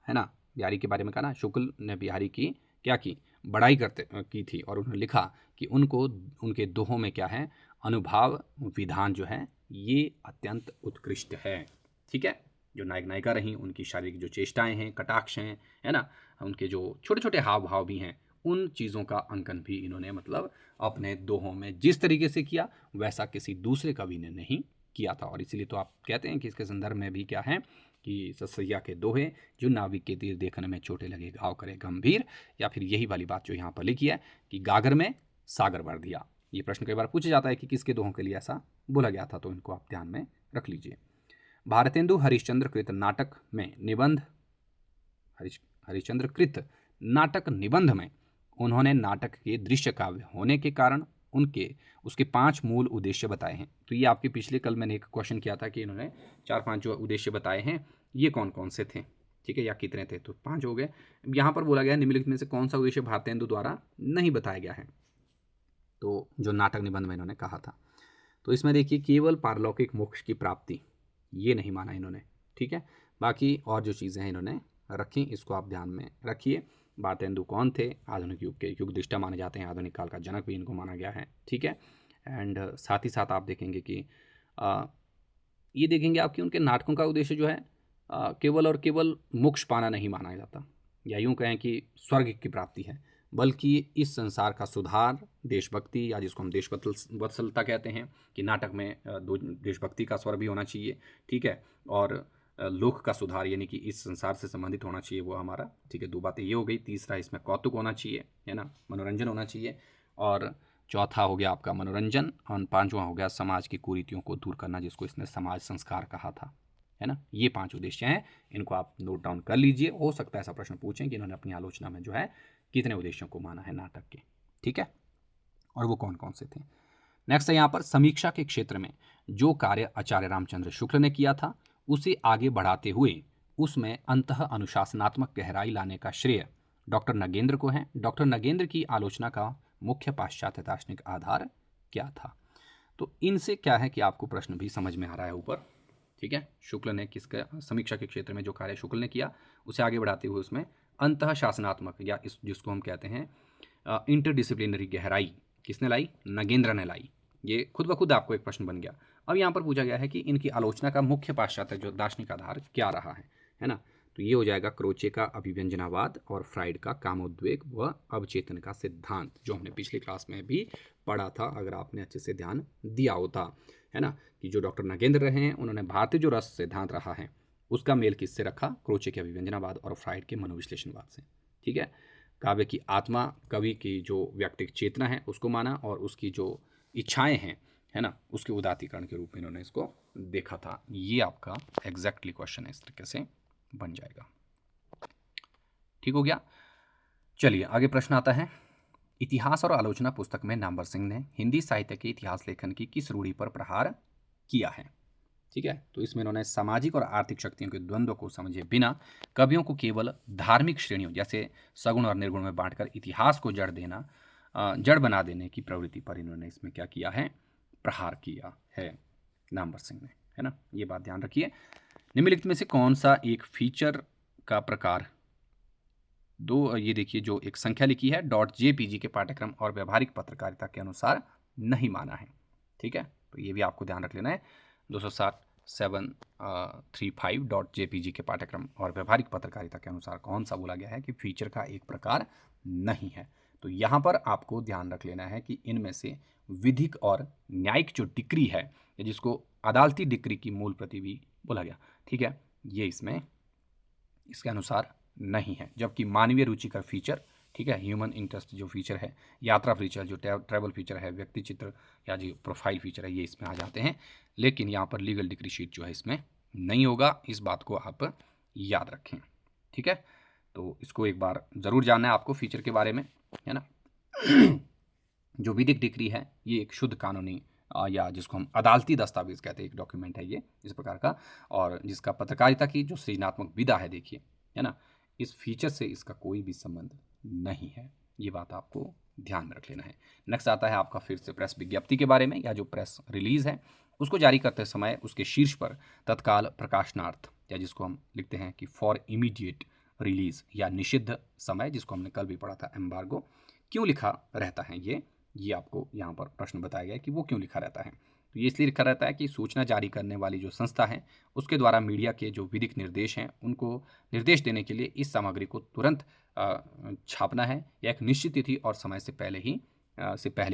है ना, बिहारी के बारे में कहा ना, शुक्ल ने बिहारी की क्या की बड़ाई की थी और उन्होंने लिखा कि उनको उनके दोहों में क्या है, अनुभव विधान जो है ये अत्यंत उत्कृष्ट है, ठीक है। जो नायक नायिका रहीं उनकी शारीरिक जो चेष्टाएं हैं, कटाक्ष हैं, है ना, उनके जो छोटे छोटे हाव भाव भी हैं, उन चीज़ों का अंकन भी इन्होंने मतलब अपने दोहों में जिस तरीके से किया वैसा किसी दूसरे कवि ने नहीं किया था। और इसीलिए तो आप कहते हैं कि इसके संदर्भ में भी क्या है कि ससैया के दोहे, जो नाविक के तीर देखने में छोटे लगे घाव करे गंभीर, या फिर यही वाली बात जो यहाँ पर लिखी है कि गागर में सागर भर दिया। ये प्रश्न कई बार पूछा जाता है कि किसके दोहों के लिए ऐसा बोला गया था, तो इनको आप ध्यान में रख लीजिए। भारतेंदु हरिश्चंद्र कृत नाटक में निबंध, हरिश्चंद्र कृत नाटक निबंध में उन्होंने नाटक के दृश्य काव्य होने के कारण उसके 5 मूल उद्देश्य बताए हैं। तो ये आपके पिछले कल मैंने एक क्वेश्चन किया था कि इन्होंने 4-5 जो उद्देश्य बताए हैं ये कौन कौन से थे, ठीक है, या कितने थे, तो 5 हो गए। यहाँ पर बोला गया निम्नलिखित में से कौन सा उद्देश्य भारतेंदु द्वारा नहीं बताया गया है, तो जो नाटक निबंध में इन्होंने कहा था। तो इसमें देखिए, केवल पारलौकिक मोक्ष की प्राप्ति, ये नहीं माना इन्होंने, ठीक है। बाकी और जो चीज़ें हैं इन्होंने रखी, इसको आप ध्यान में रखिए। भारतेंदु कौन थे, आधुनिक युग के युग दृष्टा माने जाते हैं, आधुनिक काल का जनक भी इनको माना गया है, ठीक है। एंड साथ ही साथ आप देखेंगे कि ये देखेंगे आप कि उनके नाटकों का उद्देश्य जो है केवल और केवल मोक्ष पाना नहीं माना जाता, या यूँ कहें कि स्वर्ग की प्राप्ति है, बल्कि इस संसार का सुधार, देशभक्ति, या जिसको हम देशवत्सलता कहते हैं कि नाटक में देशभक्ति का स्वर भी होना चाहिए, ठीक है, और लोक का सुधार यानी कि इस संसार से संबंधित होना चाहिए वो हमारा, ठीक है। 2 बातें ये हो गई। तीसरा, इसमें कौतुक होना चाहिए, है ना, मनोरंजन होना चाहिए। और चौथा हो गया आपका मनोरंजन, और 5वां हो गया समाज की कुरीतियों को दूर करना, जिसको इसने समाज संस्कार कहा था, है ना। ये 5 उद्देश्य हैं, इनको आप नोट डाउन कर लीजिए। हो सकता है ऐसा प्रश्न पूछें कि इन्होंने अपनी आलोचना में जो है कितने उद्देश्यों को माना है नाटक के, ठीक है, और वो कौन कौन से थे। नेक्स्ट है यहाँ पर समीक्षा के क्षेत्र में जो कार्य आचार्य रामचंद्र शुक्ल ने किया था उसे आगे बढ़ाते हुए उसमें अंतः अनुशासनात्मक गहराई लाने का श्रेय डॉक्टर नगेंद्र को है। डॉक्टर नगेंद्र की आलोचना का मुख्य पाश्चात्य दार्शनिक आधार क्या था। तो इनसे क्या है कि आपको प्रश्न भी समझ में आ रहा है ऊपर, ठीक है। शुक्ल ने किसका समीक्षा के क्षेत्र में जो कार्य शुक्ल ने किया उसे आगे बढ़ाते हुए उसमें अंतः शासनात्मक या इस जिसको हम कहते हैं इंटरडिसिप्लिनरी गहराई किसने लाई, नगेंद्र ने लाई। ये खुद ब खुद आपको एक प्रश्न बन गया। अब यहाँ पर पूछा गया है कि इनकी आलोचना का मुख्य पाश्चात्य जो दार्शनिक आधार क्या रहा है ना। तो ये हो जाएगा क्रोचे का अभिव्यंजनावाद और फ्राइड का कामोद्वेग व अवचेतन का सिद्धांत, जो हमने पिछली क्लास में भी पढ़ा था अगर आपने अच्छे से ध्यान दिया होता, है ना। कि जो डॉक्टर नगेंद्र रहे हैं उन्होंने भारतीय जो रस सिद्धांत रहा है उसका मेल किससे रखा, क्रोचे के अभिव्यंजनावाद और फ्राइड के मनोविश्लेषणवाद से, ठीक है। काव्य की आत्मा, कवि की जो व्यक्तिगत चेतना है उसको माना और उसकी जो इच्छाएं हैं, है ना, उसके उदात्तीकरण के रूप में इन्होंने इसको देखा था। ये आपका एग्जैक्टली क्वेश्चन है, इस तरीके से बन जाएगा। ठीक हो गया। चलिए आगे प्रश्न आता है, इतिहास और आलोचना पुस्तक में नामवर सिंह ने हिंदी साहित्य के इतिहास लेखन की किस रूढ़ि पर प्रहार किया है। ठीक है, तो इसमें इन्होंने सामाजिक और आर्थिक शक्तियों के द्वंद्व को समझे बिना कवियों को केवल धार्मिक श्रेणियों जैसे सगुण और निर्गुण में बांटकर इतिहास को जड़ बना देने की प्रवृत्ति पर इन्होंने इसमें क्या किया है, प्रहार किया है नामवर सिंह ने, है ना। ये बात ध्यान रखिए। निम्नलिखित में से कौन सा एक फीचर का प्रकार ये देखिए जो एक संख्या लिखी है .jpg के पाठ्यक्रम और व्यवहारिक पत्रकारिता के अनुसार नहीं माना है। ठीक है, तो ये भी आपको ध्यान रख लेना है। 260.735.jpg के पाठ्यक्रम और व्यवहारिक पत्रकारिता के अनुसार कौन सा बोला गया है कि फीचर का एक प्रकार नहीं है। तो यहाँ पर आपको ध्यान रख लेना है कि इनमें से विधिक और न्यायिक जो डिक्री है, जिसको अदालती डिक्री की मूल प्रति भी बोला गया, ठीक है, ये इसमें इसके अनुसार नहीं है। जबकि मानवीय रुचि का फीचर, ठीक है, ह्यूमन इंटरेस्ट जो फीचर है, यात्रा फीचर जो ट्रैवल फीचर है, व्यक्ति चित्र या जो प्रोफाइल फीचर है, ये इसमें आ जाते हैं। लेकिन यहाँ पर लीगल डिक्री शीट जो है इसमें नहीं होगा, इस बात को आप याद रखें। ठीक है, तो इसको एक बार ज़रूर जानना है आपको फीचर के बारे में, है ना। जो विधिक डिक्री है ये एक शुद्ध कानूनी या जिसको हम अदालती दस्तावेज कहते हैं, एक डॉक्यूमेंट है ये इस प्रकार का, और जिसका पत्रकारिता की जो सृजनात्मक विधा है, देखिए, है ना, इस फीचर से इसका कोई भी संबंध नहीं है। ये बात आपको ध्यान में रख लेना है। नेक्स्ट आता है आपका फिर से प्रेस विज्ञप्ति के बारे में, या जो प्रेस रिलीज है उसको जारी करते समय उसके शीर्ष पर तत्काल प्रकाशनार्थ, या जिसको हम लिखते हैं कि फॉर इमीडिएट रिलीज या निषिद्ध समय, जिसको हमने कल भी पढ़ा था एम्बार्गो, क्यों लिखा रहता है ये आपको यहाँ पर प्रश्न बताया गया है कि वो क्यों लिखा रहता है। तो ये इसलिए लिखा रहता है कि सूचना जारी करने वाली जो संस्था है उसके द्वारा मीडिया के जो विधिक निर्देश हैं उनको निर्देश देने के लिए इस सामग्री को तुरंत छापना है या एक निश्चित तिथि और समय से पहले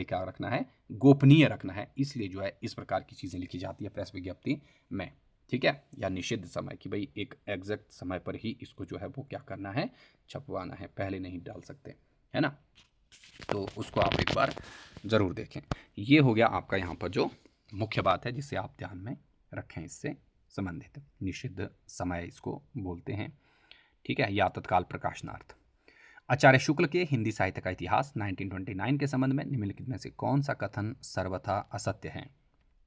क्या रखना है, गोपनीय रखना है। इसलिए जो है इस प्रकार की चीज़ें लिखी जाती है प्रेस विज्ञप्ति में, ठीक है, या निषिद्ध समय कि भाई एक एग्जैक्ट समय पर ही इसको जो है वो क्या करना है, छपवाना है, पहले नहीं डाल सकते, है ना। तो उसको आप एक बार ज़रूर देखें। ये हो गया आपका यहाँ पर जो मुख्य बात है जिसे आप ध्यान में रखें, इससे संबंधित निषिद्ध समय इसको बोलते हैं, ठीक है, या तत्काल प्रकाशनार्थ। आचार्य शुक्ल के हिंदी साहित्य का इतिहास 1929 के संबंध में निम्नलिखित में से कौन सा कथन सर्वथा असत्य है।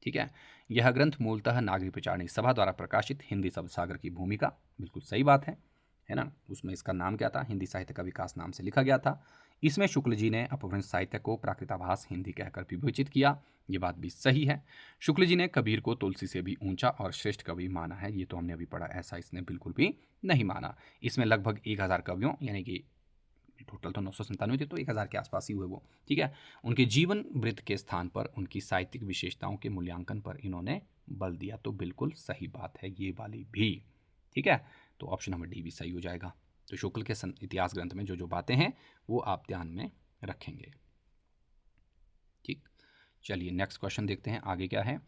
ठीक है, यह ग्रंथ मूलतः नागरिक प्रचारणी सभा द्वारा प्रकाशित हिंदी शब्द सागर की भूमिका, बिल्कुल सही बात है ना। उसमें इसका नाम क्या था, हिंदी साहित्य का विकास नाम से लिखा गया था। इसमें शुक्ल जी ने अपभ्रंश साहित्य को प्राकृताभास हिंदी कहकर विवेचित किया, ये बात भी सही है। शुक्ल जी ने कबीर को तुलसी से भी ऊंचा और श्रेष्ठ कवि माना है, ये तो हमने अभी पढ़ा, ऐसा इसने बिल्कुल भी नहीं माना। इसमें लगभग 1000 कवियों, यानी कि टोटल तो 997 थे, तो 1000 के आसपास ही हुए वो, ठीक है, उनके जीवन वृत्त के स्थान पर उनकी साहित्यिक विशेषताओं के मूल्यांकन पर इन्होंने बल दिया, तो बिल्कुल सही बात है ये वाली भी, ठीक है। तो ऑप्शन नंबर डी भी सही हो जाएगा। तो शुक्ल के इतिहास ग्रंथ में जो जो बातें हैं वो आप ध्यान में रखेंगे। ठीक, चलिए नेक्स्ट क्वेश्चन देखते हैं आगे क्या है।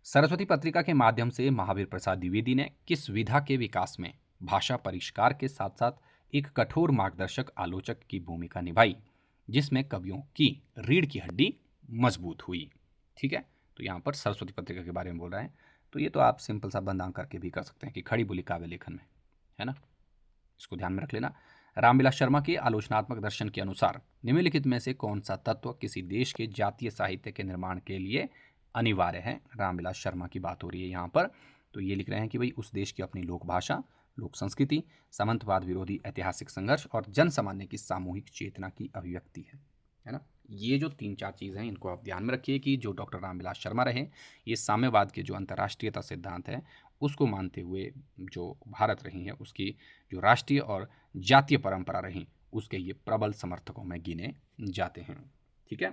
सरस्वती पत्रिका के माध्यम से महावीर प्रसाद द्विवेदी ने किस विधा के विकास में भाषा परिष्कार के साथ साथ एक कठोर मार्गदर्शक आलोचक की भूमिका निभाई, जिसमें कवियों की रीढ़ की हड्डी मजबूत हुई। ठीक है, तो यहाँ पर सरस्वती पत्रिका के बारे में बोल रहे हैं, तो ये तो आप सिंपल सा बंदांग करके भी कर सकते हैं कि खड़ी बोली काव्य लेखन में, है ना, इसको ध्यान में रख लेना। रामविलास शर्मा के आलोचनात्मक दर्शन के अनुसार निम्नलिखित में से कौन सा तत्व किसी देश के जातीय साहित्य के निर्माण के लिए अनिवार्य है। रामविलास शर्मा की बात हो रही है यहाँ पर, तो ये लिख रहे हैं कि भाई उस देश की अपनी लोक भाषा, लोक संस्कृति, सामंतवाद विरोधी ऐतिहासिक संघर्ष और जन सामान्य की सामूहिक चेतना की अभिव्यक्ति है ना। ये जो 3-4 चीज़ हैं इनको आप ध्यान में रखिए कि जो डॉक्टर रामविलास शर्मा रहे, ये साम्यवाद के जो अंतर्राष्ट्रीयता सिद्धांत है उसको मानते हुए जो भारत रही है उसकी जो राष्ट्रीय और जातीय परंपरा रही उसके ये प्रबल समर्थकों में गिने जाते हैं। ठीक है,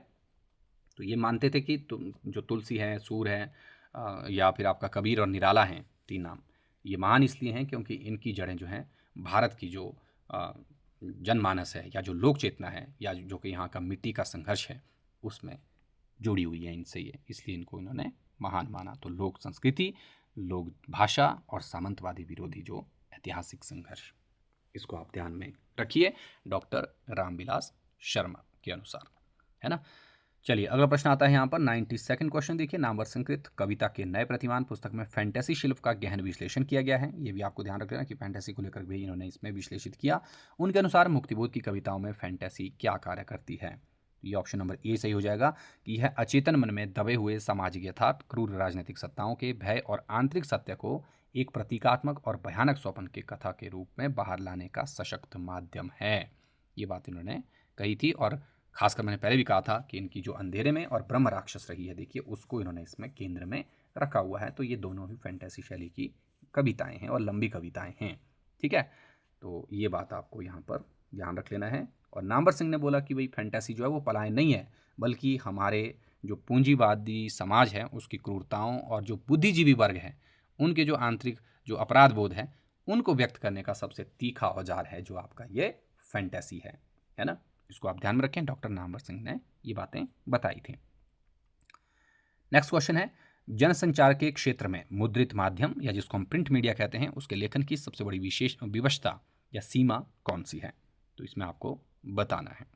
तो ये मानते थे कि जो तुलसी है, सूर है या फिर आपका कबीर और निराला हैं, 3 नाम, ये महान इसलिए हैं क्योंकि इनकी जड़ें जो हैं भारत की जो जनमानस है या जो लोक चेतना है या जो कि यहाँ का मिट्टी का संघर्ष है उसमें जुड़ी हुई है इनसे, ये इसलिए इनको इन्होंने महान माना। तो लोक संस्कृति, लोक भाषा और सामंतवादी विरोधी जो ऐतिहासिक संघर्ष, इसको आप ध्यान में रखिए डॉक्टर रामविलास शर्मा के अनुसार, है ना। चलिए अगला प्रश्न आता है यहाँ पर 92nd क्वेश्चन। देखिए, नामवर संस्कृत कविता के नए प्रतिमान पुस्तक में फैंटेसी शिल्प का गहन विश्लेषण किया गया है। ये भी आपको ध्यान रख लेना कि फैंटेसी को लेकर भी इन्होंने इसमें विश्लेषित किया। उनके अनुसार मुक्तिबोध की कविताओं में फैंटेसी क्या कार्य करती है। ये ऑप्शन नंबर ए सही हो जाएगा कि यह अचेतन मन में दबे हुए सामाजिक यथार्थ, क्रूर राजनीतिक सत्ताओं के भय और आंतरिक सत्य को एक प्रतीकात्मक और भयानक स्वप्न की कथा के रूप में बाहर लाने का सशक्त माध्यम है। ये बात इन्होंने कही थी और खासकर मैंने पहले भी कहा था कि इनकी जो अंधेरे में और ब्रह्म राक्षस रही है, देखिए उसको इन्होंने इसमें केंद्र में रखा हुआ है। तो ये दोनों ही फैंटेसी शैली की कविताएं हैं और लंबी कविताएं हैं। ठीक है, तो ये बात आपको यहाँ पर ध्यान रख लेना है। और नामवर सिंह ने बोला कि भाई फैंटेसी जो है वो पलायन नहीं है, बल्कि हमारे जो पूंजीवादी समाज है उसकी क्रूरताओं और जो बुद्धिजीवी वर्ग है उनके जो आंतरिक जो अपराध बोध है उनको व्यक्त करने का सबसे तीखा औजार है जो आपका ये फैंटेसी है ना। इसको आप ध्यान में रखें, डॉक्टर नामवर सिंह ने ये बातें बताई थी। नेक्स्ट क्वेश्चन है, जनसंचार के क्षेत्र में मुद्रित माध्यम या जिसको हम प्रिंट मीडिया कहते हैं उसके लेखन की सबसे बड़ी विशेष विवशता या सीमा कौन सी है। तो इसमें आपको बताना है।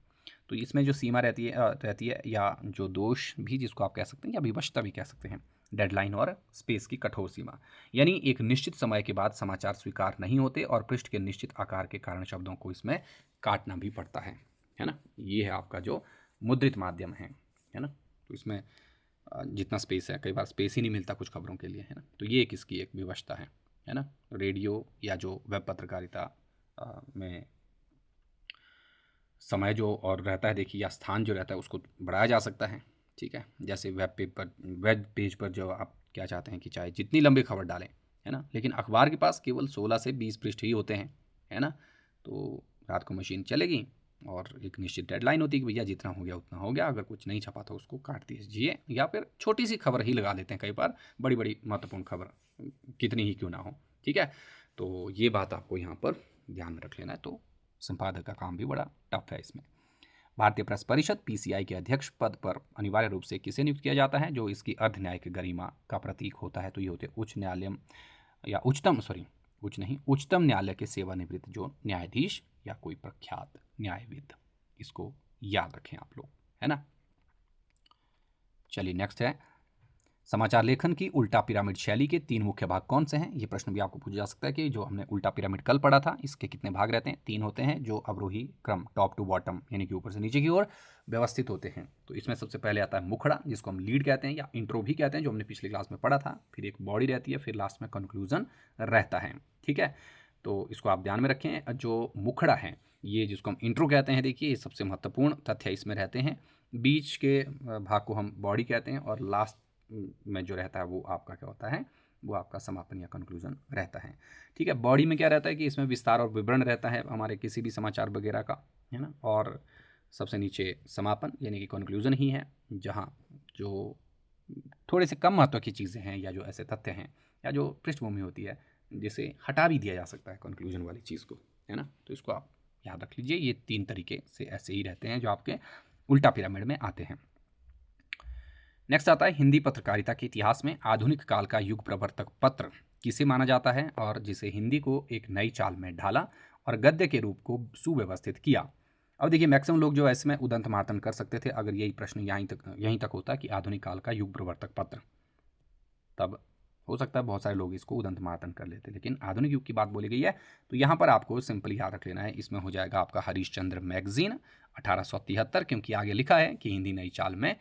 तो इसमें जो सीमा रहती है या जो दोष भी जिसको आप कह सकते हैं या विवशता भी कह सकते हैं, डेडलाइन और स्पेस की कठोर सीमा, यानी एक निश्चित समय के बाद समाचार स्वीकार नहीं होते और पृष्ठ के निश्चित आकार के कारण शब्दों को इसमें काटना भी पड़ता है ना। ये है आपका जो मुद्रित माध्यम है ना। तो इसमें जितना स्पेस है, कई बार स्पेस ही नहीं मिलता कुछ खबरों के लिए, है ना। तो ये एक इसकी एक विवशता है ना। रेडियो या जो वेब पत्रकारिता में समय जो और रहता है देखिए, या स्थान जो रहता है उसको बढ़ाया जा सकता है। ठीक है, जैसे वेब पेज पर जो आप क्या चाहते हैं कि चाहे जितनी लंबी खबर डालें, है ना, लेकिन अखबार के पास केवल 16 से 20 पृष्ठ ही होते हैं, है ना। तो रात को मशीन चलेगी और एक निश्चित डेडलाइन होती है कि भैया जितना हो गया उतना हो गया, अगर कुछ नहीं छपा तो उसको काट दीजिए, या फिर छोटी सी खबर ही लगा देते हैं कई बार, बड़ी बड़ी महत्वपूर्ण खबर कितनी ही क्यों ना हो। ठीक है, तो ये बात आपको यहाँ पर ध्यान में रख लेना है। तो संपादक का काम भी बड़ा टफ है इसमें। भारतीय प्रेस परिषद पीसीआई के अध्यक्ष पद पर अनिवार्य रूप से किसे नियुक्त किया जाता है जो इसकी अर्ध न्यायिक गरिमा का प्रतीक होता है। तो ये होते उच्च न्यायालय या उच्चतम न्यायालय के सेवानिवृत्त जो न्यायाधीश या कोई प्रख्यात न्यायविद। इसको याद रखें आप लोग, है ना। चलिए नेक्स्ट है, समाचार लेखन की उल्टा पिरामिड शैली के 3 मुख्य भाग कौन से हैं। ये प्रश्न भी आपको पूछा जा सकता है कि जो हमने उल्टा पिरामिड कल पढ़ा था इसके कितने भाग रहते हैं। 3 होते हैं जो अवरोही क्रम, टॉप टू बॉटम, यानी कि ऊपर से नीचे की ओर व्यवस्थित होते हैं। तो इसमें सबसे पहले आता है मुखड़ा, जिसको हम लीड कहते हैं या इंट्रो भी कहते हैं, जो हमने पिछली क्लास में पढ़ा था। फिर एक बॉडी रहती है, फिर लास्ट में कंक्लूजन रहता है। ठीक है, तो इसको आप ध्यान में रखें। जो मुखड़ा है ये जिसको हम इंट्रो कहते हैं, देखिए ये सबसे महत्वपूर्ण तथ्य इसमें रहते हैं। बीच के भाग को हम बॉडी कहते हैं और लास्ट में जो रहता है वो आपका क्या होता है, वो आपका समापन या कंक्लूजन रहता है। ठीक है, बॉडी में क्या रहता है कि इसमें विस्तार और विवरण रहता है हमारे किसी भी समाचार वगैरह का, है ना। और सबसे नीचे समापन यानी कि कंक्लूजन ही है, जहाँ जो थोड़े से कम महत्व की चीज़ें हैं या जो ऐसे तथ्य हैं या जो पृष्ठभूमि होती है जिसे हटा भी दिया जा सकता है कंक्लूजन वाली चीज़ को, है ना। तो इसको आप याद रख लीजिए। ये 3 तरीके से ऐसे ही रहते हैं जो आपके उल्टा पिरामिड में आते हैं। नेक्स्ट आता है, हिंदी पत्रकारिता के इतिहास में आधुनिक काल का युग प्रवर्तक पत्र किसे माना जाता है और जिसे हिंदी को एक नई चाल में ढाला और गद्य के रूप को सुव्यवस्थित किया। अब देखिए मैक्सिमम लोग जो ऐसे में उदंत मार्तन कर सकते थे अगर यही प्रश्न यहीं तक होता कि आधुनिक काल का युग प्रवर्तक पत्र, तब हो सकता है बहुत सारे लोग इसको उदंत मार्तन कर लेते, लेकिन आधुनिक युग की बात बोली गई है तो यहाँ पर आपको सिंपल याद रख लेना है। इसमें हो जाएगा आपका हरीशचंद्र मैगजीन 1873, क्योंकि आगे लिखा है कि हिंदी नई चाल में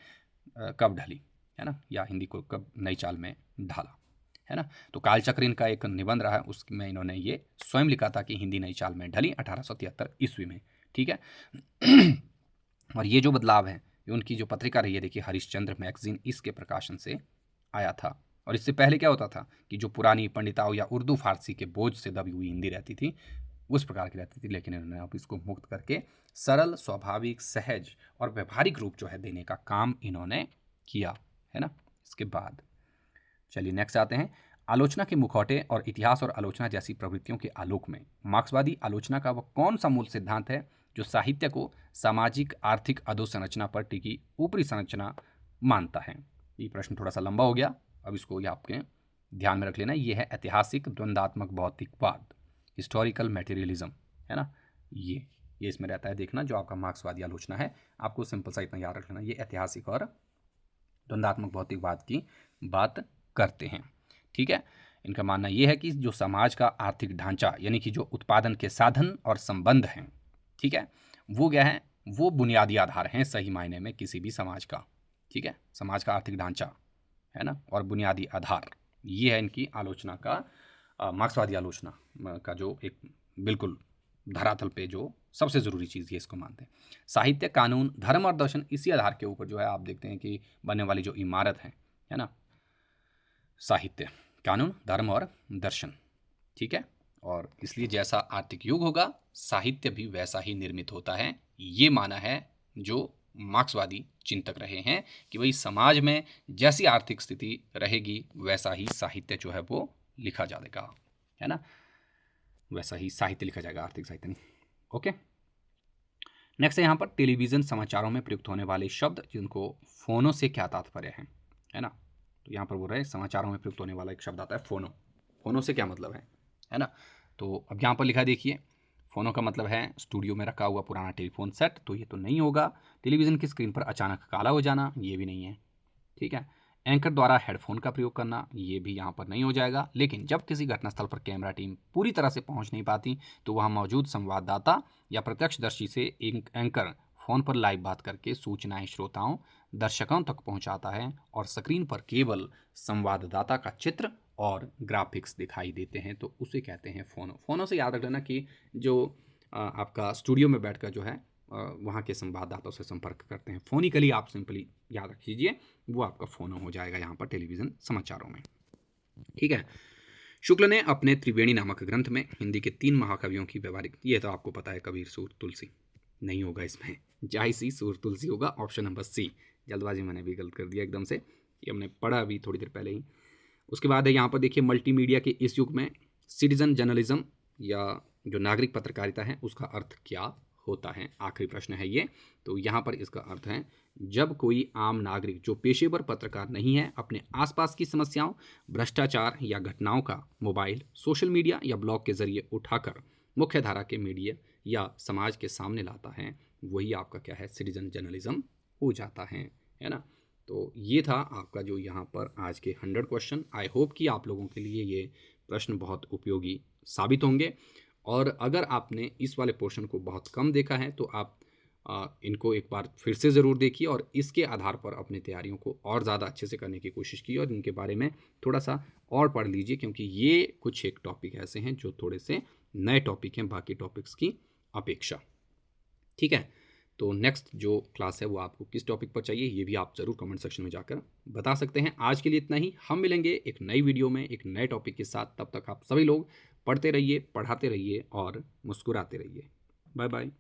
कब ढली, है ना, या हिंदी को कब नई चाल में ढाला, है ना। तो कालचक्र इनका एक निबंध रहा है, उसमें इन्होंने ये स्वयं लिखा था कि हिंदी नई चाल में ढली 1873 ईस्वी में। ठीक है और ये जो बदलाव है ये उनकी जो पत्रिका रही है, देखिए हरिश्चंद्र मैगजीन, इसके प्रकाशन से आया था। और इससे पहले क्या होता था कि जो पुरानी पंडिताओं या उर्दू फारसी के बोझ से दबी हुई हिंदी रहती थी, उस प्रकार की रहती थी, लेकिन इन्होंने अब इसको मुक्त करके सरल, स्वाभाविक, सहज और व्यवहारिक रूप जो है देने का काम इन्होंने किया, है ना। इसके बाद चलिए नेक्स्ट आते हैं। आलोचना के मुखौटे और इतिहास और आलोचना जैसी प्रवृत्तियों के आलोक में मार्क्सवादी आलोचना का वह कौन सा मूल सिद्धांत है जो साहित्य को सामाजिक आर्थिक अधोसंरचना पर टिकी ऊपरी संरचना मानता है। ये प्रश्न थोड़ा सा लंबा हो गया, अब इसको ये आपके ध्यान में रख लेना। ये है ऐतिहासिक द्वंदात्मक भौतिकवाद, हिस्टोरिकल मटेरियलिज्म, है ना। ये इसमें रहता है, देखना जो आपका मार्क्सवादी आलोचना है, आपको सिंपल सा इतना याद रख लेना, ये ऐतिहासिक और द्वंदात्मक भौतिकवाद की बात करते हैं, ठीक है। इनका मानना यह है कि जो समाज का आर्थिक ढांचा यानी कि जो उत्पादन के साधन और संबंध हैं, ठीक है, वो क्या है, वो बुनियादी आधार हैं सही मायने में किसी भी समाज का, ठीक है। समाज का आर्थिक ढांचा, है ना, और बुनियादी आधार, ये है इनकी आलोचना का, मार्क्सवादी आलोचना का जो एक बिल्कुल धरातल पे जो सबसे ज़रूरी चीज़ है, इसको मानते हैं। साहित्य, कानून, धर्म और दर्शन, इसी आधार के ऊपर जो है आप देखते हैं कि बनने वाली जो इमारत है ना, साहित्य, कानून, धर्म और दर्शन, ठीक है। और इसलिए जैसा आर्थिक युग होगा, साहित्य भी वैसा ही निर्मित होता है, ये माना है जो मार्क्सवादी चिंतक रहे हैं कि भाई समाज में जैसी आर्थिक स्थिति रहेगी वैसा ही साहित्य जो है वो लिखा जाएगा, है ना, वैसा ही साहित्य लिखा जाएगा, आर्थिक साहित्य नहीं। ओके, नेक्स्ट है यहाँ पर टेलीविज़न समाचारों में प्रयुक्त होने वाले शब्द जिनको फोनो से क्या तात्पर्य है ना। तो यहाँ पर बोल रहे हैं समाचारों में प्रयुक्त होने वाला एक शब्द आता है फोनो। फोनो से क्या मतलब है ना। तो अब यहाँ पर लिखा देखिए, फोनो का मतलब है स्टूडियो में रखा हुआ पुराना टेलीफोन सेट, तो ये तो नहीं होगा। टेलीविज़न की स्क्रीन पर अचानक काला हो जाना, ये भी नहीं है, ठीक है। एंकर द्वारा हेडफोन का प्रयोग करना, ये भी यहाँ पर नहीं हो जाएगा। लेकिन जब किसी घटनास्थल पर कैमरा टीम पूरी तरह से पहुँच नहीं पाती तो वहाँ मौजूद संवाददाता या प्रत्यक्षदर्शी से एक एंकर फ़ोन पर लाइव बात करके सूचनाएं श्रोताओं दर्शकों तक पहुँचाता है और स्क्रीन पर केवल संवाददाता का चित्र और ग्राफिक्स दिखाई देते हैं, तो उसे कहते हैं फोनो। फोनो से याद रख लेना कि जो आपका स्टूडियो में बैठकर जो है वहाँ के संवाददाताओं से संपर्क करते हैं, फोनिकली आप सिंपली याद रख लीजिए, वो आपका फोनो हो जाएगा यहाँ पर टेलीविज़न समाचारों में, ठीक है। शुक्ल ने अपने त्रिवेणी नामक ग्रंथ में हिंदी के 3 महाकवियों की व्यवहारिक, ये तो आपको पता है, कबीर, सूर, तुलसी, नहीं होगा इसमें, जायसी, सूर, तुलसी होगा, ऑप्शन नंबर सी। जल्दबाजी मैंने भी गलत कर दिया एकदम से, ये हमने पढ़ा अभी थोड़ी देर पहले ही। उसके बाद है यहाँ पर देखिए, मल्टीमीडिया के इस युग में सिटीजन जर्नलिज्म या जो नागरिक पत्रकारिता है उसका अर्थ क्या होता है, आखिरी प्रश्न है ये। तो यहाँ पर इसका अर्थ है जब कोई आम नागरिक जो पेशेवर पत्रकार नहीं है अपने आसपास की समस्याओं, भ्रष्टाचार या घटनाओं का मोबाइल, सोशल मीडिया या ब्लॉग के जरिए उठाकर मुख्य धारा के मीडिया या समाज के सामने लाता है, वही आपका क्या है, सिटीजन जर्नलिज्म हो जाता है ना। तो ये था आपका जो यहाँ पर आज के 100 क्वेश्चन। आई होप कि आप लोगों के लिए ये प्रश्न बहुत उपयोगी साबित होंगे। और अगर आपने इस वाले पोर्शन को बहुत कम देखा है तो आप इनको एक बार फिर से ज़रूर देखिए और इसके आधार पर अपनी तैयारियों को और ज़्यादा अच्छे से करने की कोशिश की और इनके बारे में थोड़ा सा और पढ़ लीजिए, क्योंकि ये कुछ एक टॉपिक ऐसे हैं जो थोड़े से नए टॉपिक हैं बाकी टॉपिक्स की अपेक्षा, ठीक है। तो नेक्स्ट जो क्लास है वो आपको किस टॉपिक पर चाहिए ये भी आप ज़रूर कमेंट सेक्शन में जाकर बता सकते हैं। आज के लिए इतना ही, हम मिलेंगे एक नई वीडियो में एक नए टॉपिक के साथ। तब तक आप सभी लोग पढ़ते रहिए, पढ़ाते रहिए और मुस्कुराते रहिए। Bye bye.